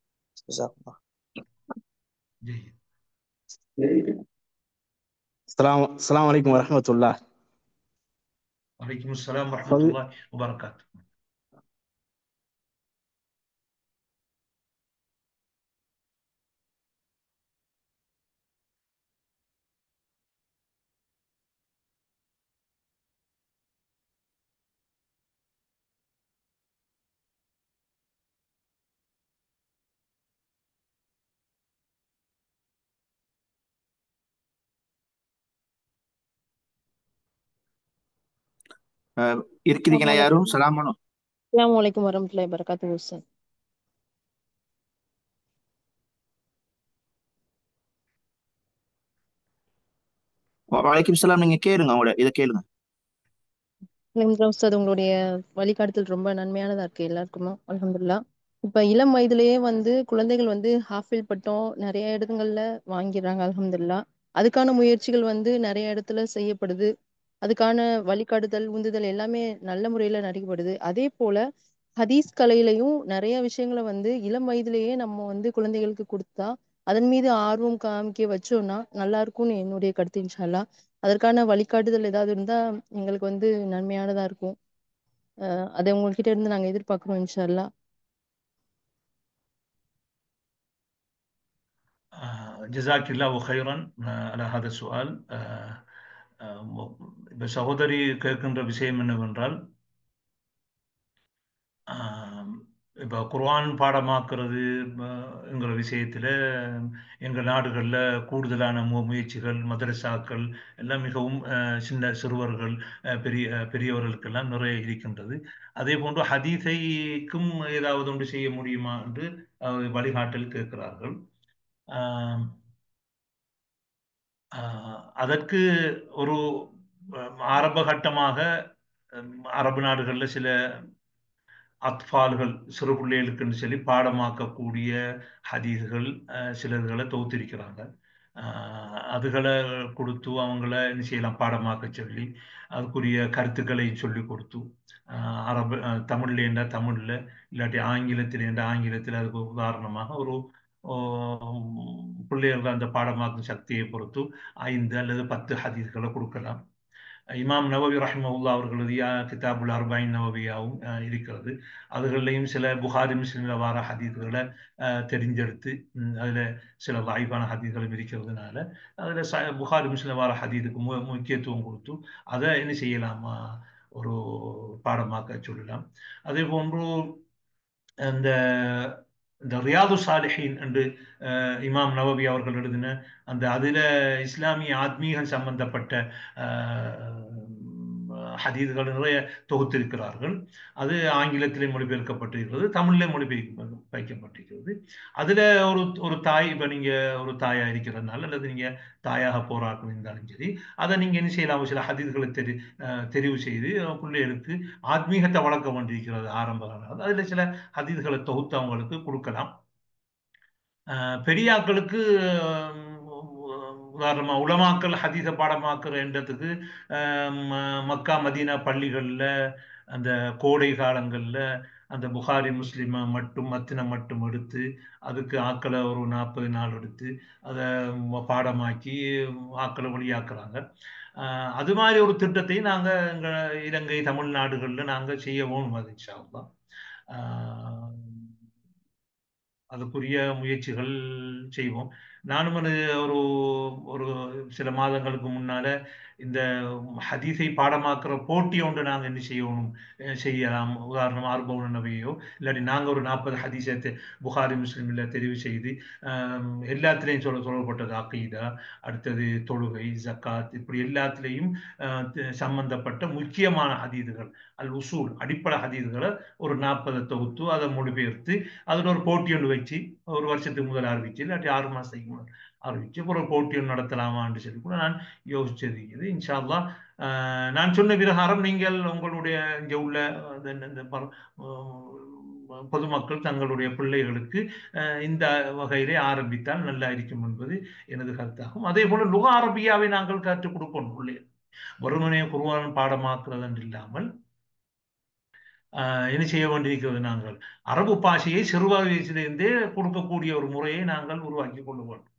Speaker 4: ஜஸாக்கல்லாஹ்.
Speaker 6: அஸ்ஸலாமு அலைக்கும் வரஹ்மத்துல்லாஹ்.
Speaker 3: வலைக்கும் அஸ்ஸலாம் வரஹ்மத்துல்லாஹி வபரகாத்துஹு.
Speaker 2: இருக்கிறீங்களா யாரும்? சலாமனோ.
Speaker 7: அஸ்ஸலாமு அலைக்கும் வரஹ்மத்துல்லாஹி வபரகாத்துஹு உஸ்தாத்.
Speaker 2: வலைக்கும் சலாம். நீங்க கேளுங்க, அவங்கள இதை கேளுங்க.
Speaker 7: அல்ஹம்துலில்லாஹ் உஸ்தாத், உங்களுடைய வழிகாட்டுதல் ரொம்ப நன்மையானதா இருக்கு எல்லாருக்குமே. அல்ஹம்துலில்லாஹ். இப்ப இளம் வயதிலேயே குழந்தைகள் ஹாஃபில் பட்டம் நிறைய இடங்கள்ல வாங்கிடுறாங்க. அல்ஹம்துலில்லாஹ். அதுக்கான முயற்சிகள் நிறைய இடத்துல செய்யப்படுது. அதுக்கான வழிகாட்டுதல், உந்துதல் எல்லாமே நல்ல முறையில நடைபெறுது. அதே போல ஹதீஸ் கலையிலையும் நிறைய விஷயங்களை இளம் வயதிலேயே நம்ம குழந்தைகளுக்கு கொடுத்தா அதன் மீது ஆர்வம் காமிக்க வச்சோம்னா நல்லா இருக்கும்னு என்னுடைய கருத்து. இன்ஷா அல்லாஹ். அதற்கான வழிகாட்டுதல் ஏதாவது இருந்தா எங்களுக்கு நன்மையானதா இருக்கும். அதை உங்ககிட்ட இருந்து நாங்க எதிர்பார்க்கிறோம் இன்ஷா அல்லாஹ்.
Speaker 3: ஜஸாக்கில்லாஹு ஹைரன் அலா ஹாதா சுஆல். இப்ப சகோதரி கேட்கின்ற விஷயம் என்னவென்றால், இப்போ குர்ஆன் பாடமாக்குறதுங்கிற விஷயத்தில் எங்கள் நாடுகளில் கூடுதலான முயற்சிகள், மதரசாக்கள் எல்லாம் மிகவும் சின்ன சிறுவர்கள், பெரியவர்களுக்கெல்லாம் நிறைய இருக்கின்றது. அதே போன்று ஹதீஸைக்கும் ஏதாவது ஒன்று செய்ய முடியுமா என்று வழிகாட்டல் கேட்கிறார்கள். அதற்கு ஒரு ஆரம்ப கட்டமாக அரபு நாடுகளில் சில அத்ஃபால்கள், சிறு பிள்ளைகளுக்குன்னு சொல்லி பாடமாக்கக்கூடிய ஹதீஸ்கள் சிலர்களை தொகுத்திருக்கிறாங்க. அதுகளை கொடுத்து அவங்கள என்ன செய்யலாம், பாடமாக்க சொல்லி அதுக்குரிய கருத்துக்களை சொல்லி கொடுத்து அரபு தமிழ்ல தமிழில், இல்லாட்டி ஆங்கிலத்தில் ஆங்கிலத்தில், அதுக்கு உதாரணமாக ஒரு பிள்ளைகள் அந்த பாடமாக்கும் சக்தியை பொறுத்து 5 அல்லது 10 ஹதீஸ்களை கொடுக்கலாம். இமாம் நவவி ரஹ்மஹுல்லா அவர்கள் எழுதிய கிதாபுல் அர்பைன் நவவியாவும் இருக்கிறது. அதுகளையும் சில புகாரி முஸ்லிம்ல வார ஹதீஸ்களை தெரிஞ்செடுத்து அதில் சில வாய்ப்பான ஹதீஸ்களும் இருக்கிறதுனால அதில் புகாரி முஸ்லிம் வார ஹதீஸுக்கு முக்கியத்துவம் கொடுத்து அதை என்ன செய்யலாமா, ஒரு பாடமாக்க சொல்லலாம். அதே போன்று இந்த இந்த ரியாது சாலிஹின் என்று இமாம் நவவி அவர்கள் எழுதின அதில் இஸ்லாமிய ஆத்மீகம் சம்பந்தப்பட்ட ஹதீஸ்கள் நிறைய தொகுத்திருக்கிறார்கள். அது ஆங்கிலத்திலே மொழிபெயர்க்கப்பட்டிருக்கிறது, தமிழிலே மொழிபெயர்க்கப்பட்டிருக்கிறது. அதில் ஒரு தாய், இப்போ நீங்கள் ஒரு தாயாக இருக்கிறதுனால அல்லது நீங்கள் தாயாக போராட்டம் இருந்தாலும் சரி, அதை நீங்கள் என்ன செய்யலாம், சில ஹதீஸ்களை தெரிவு செய்து பிள்ளைகளுக்கு ஆத்மீகத்தை வளர்க்க வேண்டியிருக்கிறது ஆரம்ப காலம். அதில் சில ஹதீஸ்களை தொகுத்து அவங்களுக்கு கொடுக்கலாம். பெரியாக்களுக்கு உதாரணமாக உலமாக்கள் ஹதீஸை பாடமாக்குற என்றதுக்கு மக்கா மதீனா பள்ளிகளில் அந்த கோடை காலங்களில் அந்த புகாரி முஸ்லிமை மட்டும் மத்தினை மட்டும் எடுத்து அதுக்கு ஆக்களை ஒரு 40 நாள் எடுத்து அதை பாடமாக்கி ஆக்களை வழியாக்குறாங்க. அது மாதிரி ஒரு திட்டத்தை நாங்கள் எங்கள் இலங்கை தமிழ்நாடுகளில் நாங்கள் செய்ய வேணும். அது இன்ஷா அல்லாஹ். அதுக்குரிய முயற்சிகள் செய்வோம். நானும் ஒரு ஒரு சில மாதங்களுக்கு முன்னால இந்த ஹதீஸை பாடமாக்குற போட்டி ஒன்று நாங்கள் என்ன செய்யலாம். உதாரணம் 40 நபியோ இல்லாட்டி நாங்கள் ஒரு 40 ஹதீஸை புகாரி முஸ்லிமில் தெரிவு செய்து எல்லாத்திலையும் சொல்லப்பட்டது அகீதா, அடுத்தது தொழுகை, ஜக்காத், இப்படி எல்லாத்திலையும் சம்பந்தப்பட்ட முக்கியமான ஹதீதுகள் அல் உசூல் அடிப்படை ஹதீதுகளை ஒரு 40 தொகுத்து அதை மொழிபெயர்த்து அதில் ஒரு போட்டி ஒன்று வச்சு ஒரு வருஷத்துக்கு முதல் ஆரம்பிச்சு இல்லாட்டி 6 மாசத்துக்கு முதல் ஆரம்பிச்சு ஒரு போட்டி ஒன்று நடத்தலாமான்னு சொல்லி கூட நான் யோசிச்சிருக்கிறது. இன்ஷா அல்லாஹ் நான் சொன்ன பிரகாரம் நீங்கள் உங்களுடைய இங்கே உள்ள பொதுமக்கள் தங்களுடைய பிள்ளைகளுக்கு இந்த வகையிலே ஆரம்பித்தால் நல்லா இருக்கும் என்பது எனது கருத்தாகும். அதே போல லுகா அரபியாவை நாங்கள் கற்றுக் கொடுப்போம். பிள்ளைகள் வெறுமனே குர்ஆன் பாடமாக்குறது என்று இல்லாமல் என்ன செய்ய வேண்டியிருக்கிறது, நாங்கள் அரபு பாஷையை சிறு வயசிலிருந்தே கொடுக்கக்கூடிய ஒரு முறையை நாங்கள் உருவாக்கி கொள்ள வேண்டும்.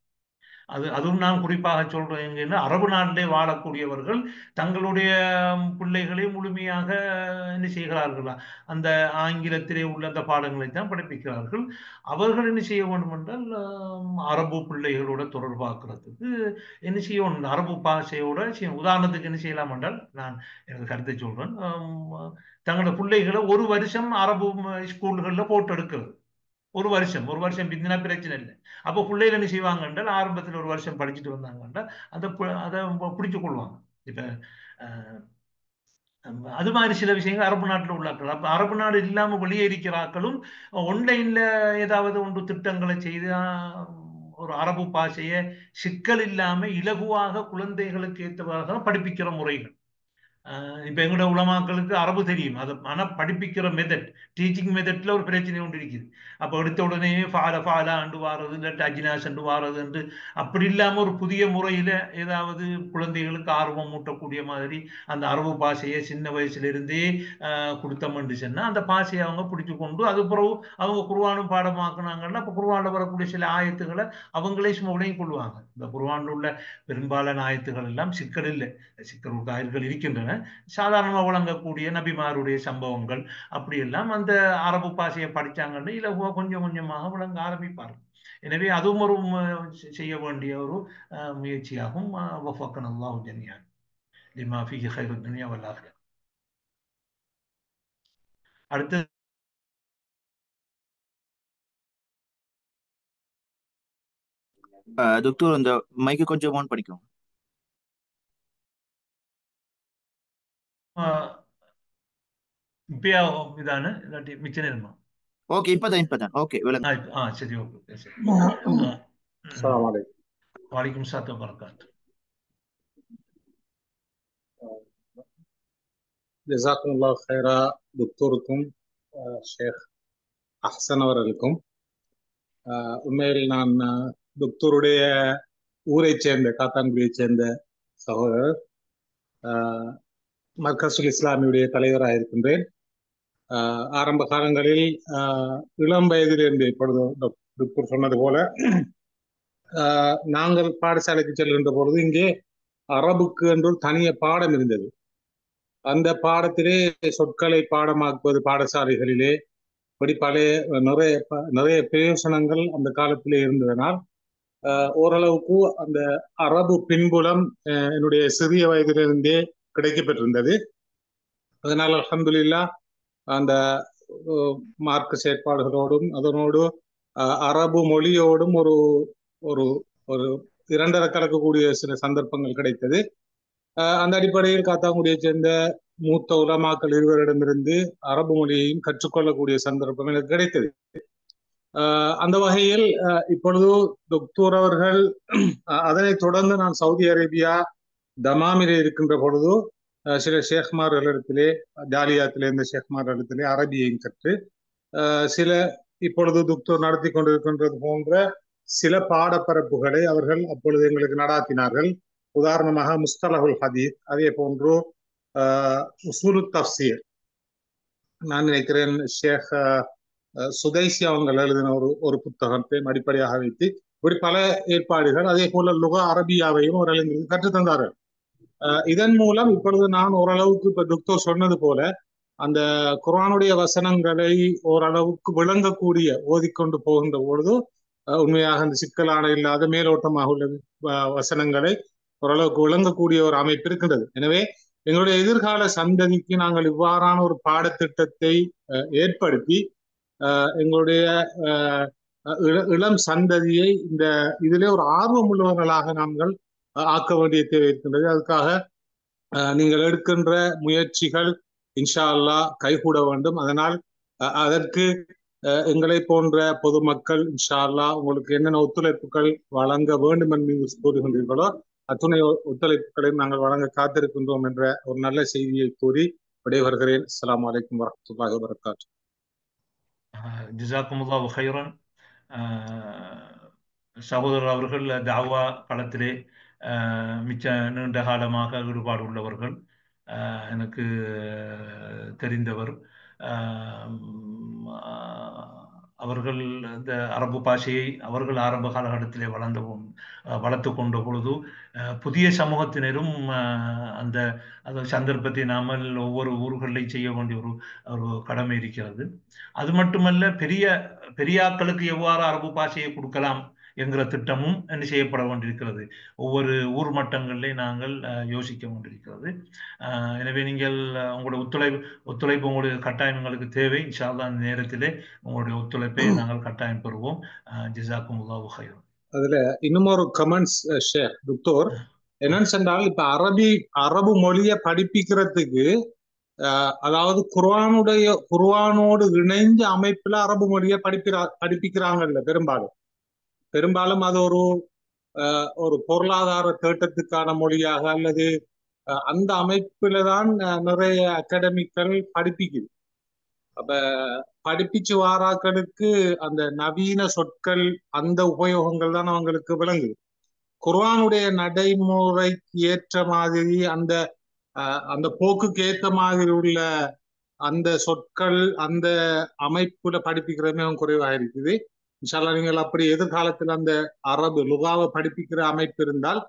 Speaker 3: அதுவும் நான் குறிப்பாக சொல்றேன் எங்கன்னா, அரபு நாட்டிலே வாழக்கூடியவர்கள் தங்களுடைய பிள்ளைகளை முழுமையாக என்ன செய்கிறார்களா அந்த ஆங்கிலத்திலே உள்ள அந்த பாடங்களை தான் படிப்பிக்கிறார்கள். அவர்கள் என்ன செய்ய வேண்டும் என்றால் அரபு பிள்ளைகளோட தொடர்பாக்குறதுக்கு என்ன செய்யணும், அரபு பாஷையோட உதாரணத்துக்கு என்ன செய்யலாம் என்றால், நான் எனக்கு கருத்தை சொல்றேன், தங்களோட பிள்ளைகளை ஒரு வருஷம் அரபு ஸ்கூல்களில் போட்டு எடுக்கிறது. ஒரு வருஷம் பிந்தினா பிரச்சனை இல்லை. அப்போ பிள்ளைகள் என்ன செய்வாங்க என்றால், ஆரம்பத்தில் ஒரு வருஷம் படிச்சுட்டு வந்தாங்க என்றால் அதை பிடிச்சு கொள்வாங்க. இப்ப அது மாதிரி சில விஷயங்கள் அரபு நாட்டில் உள்ளாக்கள். அப்ப அரபு நாடு இல்லாம வெளியே இருக்கிறாக்களும் ஒன்லைன்ல ஏதாவது ஒன்று திட்டங்களை செய்து ஒரு அரபு பாஷையை சிக்கல் இல்லாம இலகுவாக குழந்தைகளுக்கு ஏற்றவாக படிப்பிக்கிற முறைகள். இப்ப எங்களோட உலமாக்களுக்கு அரபு தெரியும், அது ஆனா படிப்பிக்கிற மெத்தட், டீச்சிங் மெத்தட்ல ஒரு பிரச்சனை ஒன்று இருக்குது. அப்ப எடுத்த உடனே ஃபாலா அண்டு வாரது, இல்லாட்டி அஜினாஸ் அண்டு வாரது என்று அப்படி இல்லாம ஒரு புதிய முறையில ஏதாவது குழந்தைகளுக்கு ஆர்வம் மூட்டக்கூடிய மாதிரி அந்த அரபு பாஷையை சின்ன வயசுல இருந்தே கொடுத்தோம்னு சொன்னா அந்த பாஷையை அவங்க பிடிச்சு கொண்டு அது பிறகு அவங்க குர்ஆனும் பாடமாக்குனாங்கன்னா அப்ப குர்ஆன்ல வரக்கூடிய சில ஆயத்துக்களை அவங்களே சும்மா உடனே கொள்வாங்க. இந்த குர்ஆன்ல உள்ள பெரும்பாலான ஆயத்துகள் எல்லாம் சிக்கல் இல்லை, சிக்கல் ஆயத்துகள் இருக்கின்றன. சாதாரணமாக வழங்கக்கூடிய நபிமாருடைய சம்பவங்கள் அப்படியெல்லாம் அந்த அரபு பாஷையை படிச்சாங்கன்னு இலகுவா கொஞ்சம் கொஞ்சமாக விளங்க ஆரம்பிப்பார்கள். எனவே அதுவும் ஒரு செய்ய வேண்டிய ஒரு முயற்சியாகும். வஃபக்கன அல்லாஹு ஜமீஅன் லிமா ஃபீஹி கைருத் துன்யா வல் ஆখিরাহ. அடுத்து
Speaker 2: டாக்டர் இந்த மைக்கு கொஞ்சம் ஆன் பண்ணிக்கோங்க.
Speaker 3: இப்பயா இதான இல்லாட்டி மிச்ச நேரமா?
Speaker 2: ஓகே, இப்பதான் ஓகே விளங்க.
Speaker 3: சரி, ஓகே சரி.
Speaker 8: அஸ்ஸலாமு அலைக்கும்.
Speaker 3: வலைக்கும் ஸலாம் வரகாத்துஹு.
Speaker 8: ஜஸாக்குமுல்லாஹ் ஹைரா டாக்டருக்கும் ஷேக் அஹ்சன் அவர்களுக்கும். உண்மையில் நான் டாக்டருடைய ஊரை சேர்ந்த காத்தான்குடியை சேர்ந்த சகோதரர், மர்கசுல் இஸ்லாமியுடைய தலைவராக இருக்கின்றேன். ஆரம்ப காலங்களில் இளம் வயதிலிருந்து, இப்பொழுது டாக்டர் சொன்னது போல நாங்கள் பாடசாலைக்கு செல்கின்ற பொழுது இங்கே அரபுக்கு என்று தனிய பாடம் இருந்தது. அந்த பாடத்திலே சொற்களை பாடமாக்குவது பாடசாலைகளிலே இப்படி நிறைய பிரயோசனங்கள் அந்த காலத்திலே இருந்ததனால் ஓரளவுக்கு அந்த அரபு பின்புலம் என்னுடைய சிறிய வயதிலிருந்தே கிடைக்கப்பட்டிருந்தது. அதனால் அல்ஹம்துலில்லாஹ் அந்த மார்க்க செயற்பாடுகளோடும் அதனோடு அரபு மொழியோடும் ஒரு ஒரு ஒரு இரண்டரை கலக்கக்கூடிய சில சந்தர்ப்பங்கள் கிடைத்தது. அந்த அடிப்படையில் காத்தாங்குடியை சேர்ந்த மூத்த உலமாக்கள் இருவரிடமிருந்து அரபு மொழியையும் கற்றுக்கொள்ளக்கூடிய சந்தர்ப்பம் எனக்கு கிடைத்தது. அந்த வகையில் இப்பொழுது டாக்டர் அவர்கள் அதனைத் தொடர்ந்து நான் சவுதி அரேபியா தமாமிலே இருக்கின்ற பொழுது சில ஷேக்மார்களிடத்திலே, ஜாலியாத்திலே இருந்த ஷேக்மார்களிடத்திலே அரபியையும் கற்று சில இப்பொழுது டாக்டர் நடத்தி கொண்டிருக்கின்றது போன்ற சில பாடப்பரப்புகளை அவர்கள் அப்பொழுது எங்களுக்கு நடாத்தினார்கள். உதாரணமாக முஸ்தலஹுல் ஹதீஸ், அதே போன்று உசூலு தஃப்சீர், நான் நினைக்கிறேன் ஷேக் சுதைசி அவங்க எழுதின ஒரு புத்தகத்தை அடிப்படையாக வைத்து இப்படி பல ஏற்பாடுகள், அதே போல லுகா அரபியாவையும் அவர்கள் எங்களுக்கு கற்றுத்தந்தார்கள். இதன் மூலம் இப்பொழுது நான் ஓரளவுக்கு இப்ப டாக்டர் சொன்னது போல அந்த குர்ஆனுடைய வசனங்களை ஓரளவுக்கு விளங்கக்கூடிய ஓதிக்கொண்டு போகின்ற பொழுது உண்மையாக அந்த சிக்கலான இல்லாத மேலோட்டமாக உள்ள வசனங்களை ஓரளவுக்கு விளங்கக்கூடிய ஒரு அமைப்பு இருக்கின்றது. எனவே எங்களுடைய எதிர்கால சந்ததிக்கு நாங்கள் இவ்வாறான ஒரு பாடத்திட்டத்தை ஏற்படுத்தி எங்களுடைய இளம் சந்ததியை இதிலே ஒரு ஆர்வம் உள்ளவர்களாக நாங்கள் ஆக்க வேண்டிய தேவை இருக்கின்றது. அதுக்காக நீங்கள் எடுக்கின்ற முயற்சிகள் இன்ஷா அல்லாஹ் கைகூட வேண்டும். அதனால் அதற்கு எங்களை போன்ற பொதுமக்கள் இன்ஷா அல்லாஹ் உங்களுக்கு என்னென்ன ஒத்துழைப்புகள் வழங்க வேண்டும் என்று நீங்கள் கூறுகின்றீர்களோ அத்துணை ஒத்துழைப்புகளை நாங்கள் வழங்க காத்திருக்கின்றோம் என்ற ஒரு நல்ல செய்தியை கூறி விடைபெறுகிறேன். அஸ்ஸலாமு அலைக்கும் வரஹ்மத்துல்லாஹி வபரகாத்துஹு.
Speaker 3: ஜஸாக்குமுல்லாஹு ஹைரன். சகோதரர் அவர்கள் தாவா களத்திலே மிச்ச நீண்ட காலமாக ஈடுபாடு உள்ளவர்கள், எனக்கு தெரிந்தவர். அவர்கள் இந்த அரபு பாஷையை அவர்கள் ஆரம்ப காலகட்டத்திலே வளர்த்து கொண்ட பொழுது புதிய சமூகத்தினரும் அந்த சந்தர்ப்பத்தை நாமல் ஒவ்வொரு ஊர்களில் செய்ய வேண்டிய ஒரு கடமை இருக்கிறது. அது மட்டுமல்ல, பெரியாக்களுக்கு எவ்வாறு அரபு பாஷையை கொடுக்கலாம் என்கிற திட்டமும் என்ன செய்யப்பட வேண்டியிருக்கிறது. ஒவ்வொரு ஊர் மட்டங்களிலே நாங்கள் யோசிக்க வேண்டியிருக்கிறது. எனவே நீங்கள் உங்களுடைய ஒத்துழைப்பு உங்களுடைய கட்டாயம் எங்களுக்கு தேவை. இன்ஷா அல்லாஹ் அந்த நேரத்திலே உங்களுடைய ஒத்துழைப்பை நாங்கள் கட்டாயம் பெறுவோம். ஜஸாக்குமுல்லாஹு ஹைரன்.
Speaker 8: அதுல இன்னும் ஒரு கமெண்ட்ஸ் ஷேர் டாக்டர் என்னன்னு சொன்னால், இப்ப அரபு மொழியை படிப்பிக்கிறதுக்கு அதாவது குர்ஆனோடு இணைஞ்ச அமைப்புல அரபு மொழியை படிப்பிக்கிறாங்கல்ல பெரும்பாலும் அது ஒரு பொருளாதார தேட்டத்துக்கான மொழியாக அல்லது அந்த அமைப்புல தான் நிறைய அகாடமிக்கள் படிப்பிக்குது. அப்ப படிப்பிச்சு வாராக்களுக்கு அந்த நவீன சொற்கள் அந்த உபயோகங்கள் தான் அவங்களுக்கு விளங்குது. குர்ஆனுடைய நடைமுறைக்கு ஏற்ற மாதிரி அந்த போக்குக்கு ஏற்ற மாதிரி உள்ள அந்த சொற்கள் அந்த அமைப்புல படிப்பிக்கிறதுமே குறைவாக இருக்குது. இன்ஷா அல்லாஹ் நீங்கள் அப்படி எதிர்காலத்தில் அந்த அரபு லுகாவை படிப்பிக்கிற அமைப்பு இருந்தால்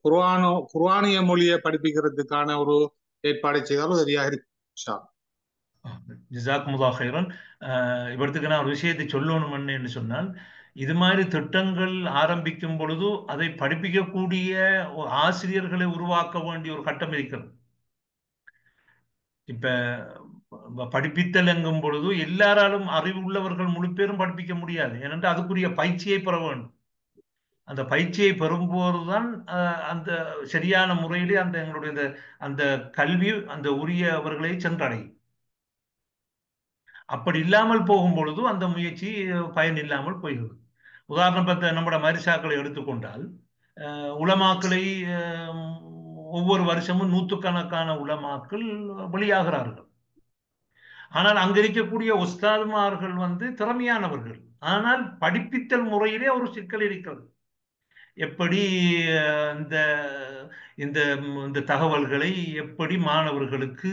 Speaker 8: குர்ஆனிய மொழியை படிப்பிக்கிறதுக்கான ஒரு ஏற்பாடு செய்தாலும் சரியாக இருக்கு. இன்ஷா அல்லாஹ்.
Speaker 3: ஜஸாக்குமுல்லாஹு ஹைரன். இவற்றுக்கு நான் ஒரு விஷயத்தை சொல்லணும்னு என்று சொன்னால், இது மாதிரி திட்டங்கள் ஆரம்பிக்கும் பொழுது அதை படிப்பிக்கக்கூடிய ஆசிரியர்களை உருவாக்க வேண்டிய ஒரு கட்டம் இருக்கிறது. இப்ப படிப்பித்தல் எங்கும் பொழுது எல்லாராலும் அறிவு உள்ளவர்கள் முழு பேரும் படிப்பிக்க முடியாது. ஏனென்றால் அதுக்குரிய பயிற்சியை பெற வேண்டும். அந்த பயிற்சியை பெறும்போதுதான் அந்த சரியான முறையிலே எங்களுடைய அந்த கல்வி அந்த உரியவர்களை சென்றடையும். அப்படி இல்லாமல் போகும் பொழுது அந்த முயற்சி பயன் இல்லாமல் போய்கிறது. உதாரணம் பார்த்த நம்முடைய மரிசாக்களை எடுத்துக்கொண்டால், உலமாக்களை ஒவ்வொரு வருஷமும் நூற்றுக்கணக்கான உலமாக்கள் வெளியாகிறார்கள். ஆனால் அங்க இருக்கக்கூடிய உஸ்தாதுமார்கள் திறமையானவர்கள். ஆனால் படிப்பித்தல் முறையிலே ஒரு சிக்கல் இருக்கிறது. எப்படி இந்த தகவல்களை எப்படி மாணவர்களுக்கு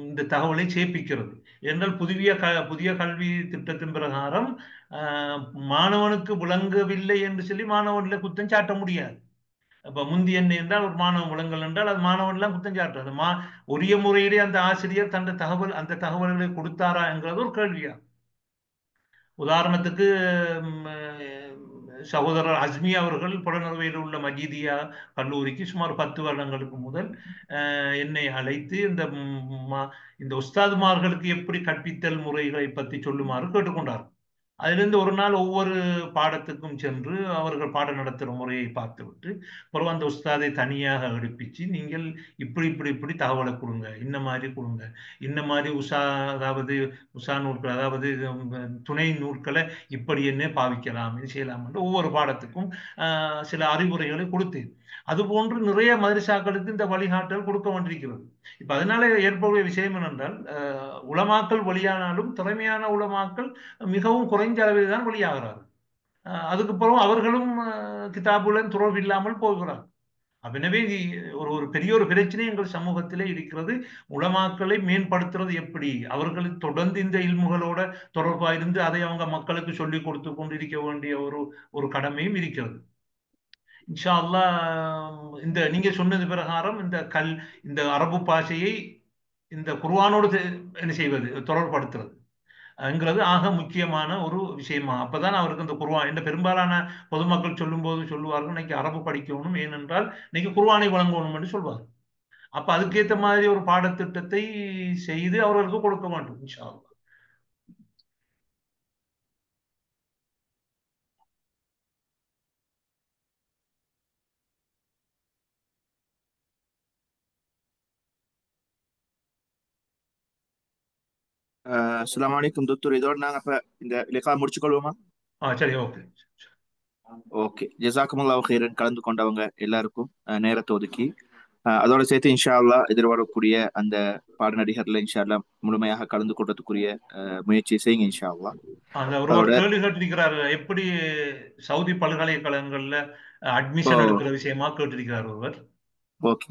Speaker 3: இந்த தகவலை சேர்ப்பிக்கிறது என்றால், புதிய கல்வி திட்டத்தின் பிரகாரம் மாணவனுக்கு விளங்கவில்லை என்று சொல்லி மாணவன்ல குற்றம் சாட்ட முடியாது. அப்ப முந்தி என்ன என்றால், ஒரு மாணவன் விளங்கல் என்றால் அது மாணவன் எல்லாம் குற்றம் சாட்டுறது. உரிய முறையிலே அந்த ஆசிரியர் அந்த தகவல்களை கொடுத்தாரா என்கிறது ஒரு கேள்வியா. உதாரணத்துக்கு சகோதரர் அஸ்மி அவர்கள் புலனறுவையில் உள்ள மஜீதியா கல்லூரிக்கு சுமார் 10 வருடங்களுக்கு முதல் என்னை அழைத்து இந்த உஸ்தாதுமார்களுக்கு எப்படி கற்பித்தல் முறைகளை பற்றி சொல்லுமாறு கேட்டுக்கொண்டார். அதிலிருந்து ஒரு நாள் ஒவ்வொரு பாடத்துக்கும் சென்று அவர்கள் பாடம் நடத்துகிற முறையை பார்த்துவிட்டு பிறகு அந்த உஸ்தாதை தனியாக எடுப்பிச்சு, நீங்கள் இப்படி தகவலை கொடுங்க, இந்த மாதிரி கொடுங்க, இந்த மாதிரி அதாவது உஷா நூல்கள் அதாவது துணை நூல்களை இப்படி என்ன பாவிக்கலாம், இது செய்யலாம் என்று ஒவ்வொரு பாடத்துக்கும் சில அறிவுரைகளை கொடுத்தேன். அதுபோன்று நிறைய மதரசாக்களுக்கு இந்த வழிகாட்டல் கொடுக்க வேண்டியிருக்கிறது. இப்ப அதனால ஏற்படைய விஷயம் என்னென்றால், உலமாக்கள் வெளியானாலும் திறமையான உலமாக்கள் மிகவும் குறைஞ்ச அளவில் தான் வெளியாகிறார்கள். அதுக்கு பிறகு அவர்களும் கிதாபுடன் துறவு இல்லாமல் போகிறார். எனவே ஒரு பெரிய ஒரு பிரச்சனை எங்கள் சமூகத்திலே இருக்கிறது. உலமாக்களை மேம்படுத்துறது எப்படி, அவர்களுக்கு தொடர்ந்து இந்த இல்முகளோட தொடர்பாக இருந்து அதை அவங்க மக்களுக்கு சொல்லிக் கொடுத்து கொண்டிருக்க வேண்டிய ஒரு கடமையும் இருக்கிறது. இன்ஷா அல்லாஹ் நீங்க சொன்னது பிரகாரம் இந்த அரபு பாஷையை இந்த குர்ஆனோடு என்ன செய்வது, தொடர்படுத்துறது ங்கிறது ஆக முக்கியமான ஒரு விஷயமா. அப்பதான் அவருக்கு இந்த குர்ஆன் என்ன பெரும்பாலான பொதுமக்கள் சொல்லும்போது சொல்லுவார்கள், இன்னைக்கு அரபு படிக்கணும், ஏனென்றால் இன்னைக்கு குர்ஆனை வழங்கணும் என்று சொல்வார். அப்ப அதுக்கேற்ற மாதிரி ஒரு பாடத்திட்டத்தை செய்து அவர்களுக்கு கொடுக்க வேண்டும் இன்ஷா அல்லாஹ்.
Speaker 2: அஸ்ஸலாமு அலைக்கும் டாக்டர். இதோட நாங்க இப்ப இந்த லிகா முடிச்சுக்கொள்வோமா?
Speaker 3: சரி, ஓகே.
Speaker 2: ஓகே, ஜஸாக்குமுல்லாஹு ஹைரன். கலந்து கொண்டவங்க எல்லாருக்கும் நேரத்தை ஒதுக்கி அதோட சேர்த்து இன்ஷா அல்லாஹ் எதிர்வரக்கூடிய அந்த பாடநடிகர்ல இன்ஷா அல்லாஹ் முழுமையாக கலந்து கொண்டதுக்குரிய முயற்சி செய்யுங்க இன்ஷா அல்லாஹ்.
Speaker 3: ஒரு கேள்வி கேட்டிருக்கிறாரு, எப்படி சவுதி பல்கலைக்கழகங்கள்ல அட்மிஷன் எடுக்கிற விஷயமா கேட்டிருக்கிறார் ஒருவர்.
Speaker 2: ஓகே,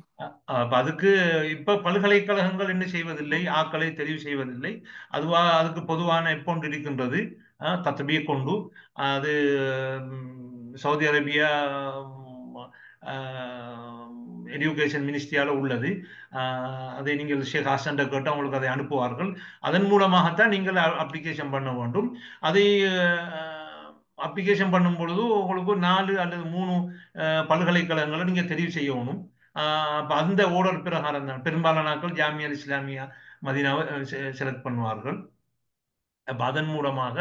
Speaker 3: அதுக்கு இப்ப பல்கலைக்கழகங்கள் என்ன செய்வதில்லை, ஆக்களை தெரிவு செய்வதில்லை. அதுக்கு பொதுவான எப்பொண்டு இருக்கின்றது தத்பீக் கொண்டு. அது சவுதி அரேபியா எஜுகேஷன் மினிஸ்ட்ரியால உள்ளது. அதை நீங்கள் ஷேக் ஹாசன் கேட்டு உங்களுக்கு அதை அனுப்புவார்கள். அதன் மூலமாகத்தான் நீங்கள் அப்ளிகேஷன் பண்ண வேண்டும். அதை அப்ளிகேஷன் பண்ணும் பொழுது உங்களுக்கு 4 அல்லது 3 பல்கலைக்கழகங்களை நீங்க தெரிவு செய்யணும். அப்ப அந்த ஓர்டர் பிரகாரம் தான் பெரும்பாலான நாட்கள் ஜாமியா இஸ்லாமியா மதீனாவை செலக்ட் பண்ணுவார்கள். அப்ப அதன் மூலமாக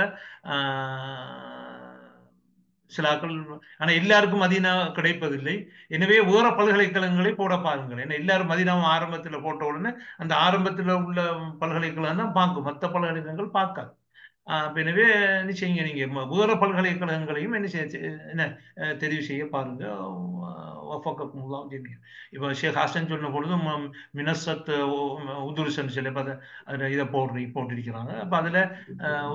Speaker 3: சிலாக்கள், ஆனா எல்லாருக்கும் மதீனா கிடைப்பதில்லை. எனவே வேற பல்கலைக்கழகங்களை போட பாருங்கள். ஏன்னா எல்லாரும் மதீனாவும் ஆரம்பத்தில் போட்ட உடனே அந்த ஆரம்பத்தில் உள்ள பல்கலைக்கழகம் தான் பார்க்கும், மற்ற பல்கலைக்கழகங்கள் பார்க்காது. எனவே நிச்சயங்க நீங்க வேற பல்கலைக்கழகங்களையும் என்ன தெரிவு செய்ய பாருங்க. இப்போ ஷேக் ஹாசன் சொன்ன பொழுது மினசத் உதுருசன் சில அதில் இதை போட்டிருக்கிறாங்க. அப்போ அதில்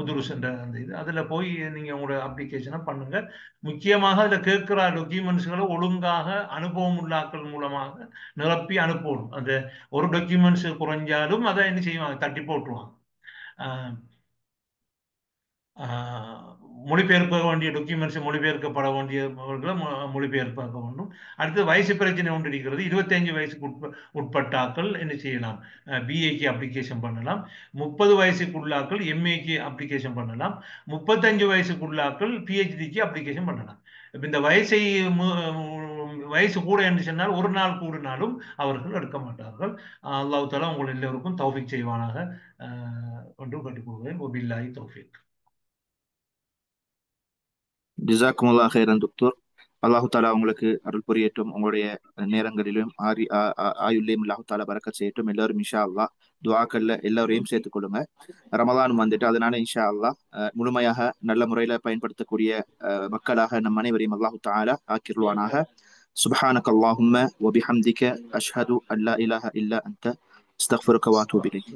Speaker 3: உதுருசன் அந்த இது அதில் போய் நீங்கள் உங்களோட அப்ளிகேஷனை பண்ணுங்க. முக்கியமாக அதில் கேட்குற டாக்குமெண்ட்ஸ்களை ஒழுங்காக அனுபவம் உள்ளாக்கள் மூலமாக நிரப்பி அனுப்பணும். அந்த ஒரு டாக்குமெண்ட்ஸ் குறைஞ்சாலும் அதை என்ன செய்வாங்க, தட்டி போட்டுருவாங்க. மொழிபெயர்க்க வேண்டிய டாக்குமெண்ட்ஸ் மொழிபெயர்க்கப்பட வேண்டியவர்களை மொழிபெயர்ப்பாக்க வேண்டும். அடுத்து வயசு பிரச்சனை ஒன்று இருக்கிறது. 25 வயசுக்கு உட்பட்டாக்கள் என்ன செய்யலாம், பிஏக்கு அப்ளிகேஷன் பண்ணலாம். 30 வயசுக்குள்ளாக்கள் எம்ஏக்கு அப்ளிகேஷன் பண்ணலாம். 35 வயசுக்குள்ளாக்கள் பிஹெச்டிக்கு அப்ளிகேஷன் பண்ணலாம். இப்போ இந்த வயசு கூட என்று சொன்னால் ஒரு நாள் கூடினாலும் அவர்கள் எடுக்க மாட்டார்கள். அல்லாஹ் தஆலா உங்கள் எல்லோருக்கும் தௌஃபீக் செய்வானாக என்று கேட்டுக்கொள்கிறேன். வபில்லாஹி தௌஃபீக்.
Speaker 2: ஜஸாக்குமுல்லாஹு ஹைரன் டாக்டர். அல்லாஹு தாலா உங்களுக்கு அருள் புரியட்டும். உங்களுடைய நேரங்களிலும் ஆயுள்ளையும் அல்லாஹு தாலா பரக்கத் செய்யட்டும். எல்லாரும் இன்ஷா அல்லாஹ் துஆக்கள்ல எல்லாரையும் சேர்த்துக் கொள்ளுங்க. ரமலான் வந்துட்டு, அதனால இன்ஷா அல்லாஹ் முழுமையாக நல்ல முறையில பயன்படுத்தக்கூடிய மக்களாக நம் அனைவரையும் அல்லாஹு தாலா ஆக்கிருவானாக. சுப்ஹானக அல்லாஹும்ம வ பிஹம்திக அஷ்ஹது அன் லா இலாஹ இல்லா அன்த அஸ்தக்ஃபிருக வ அத்தூபு இலைக்.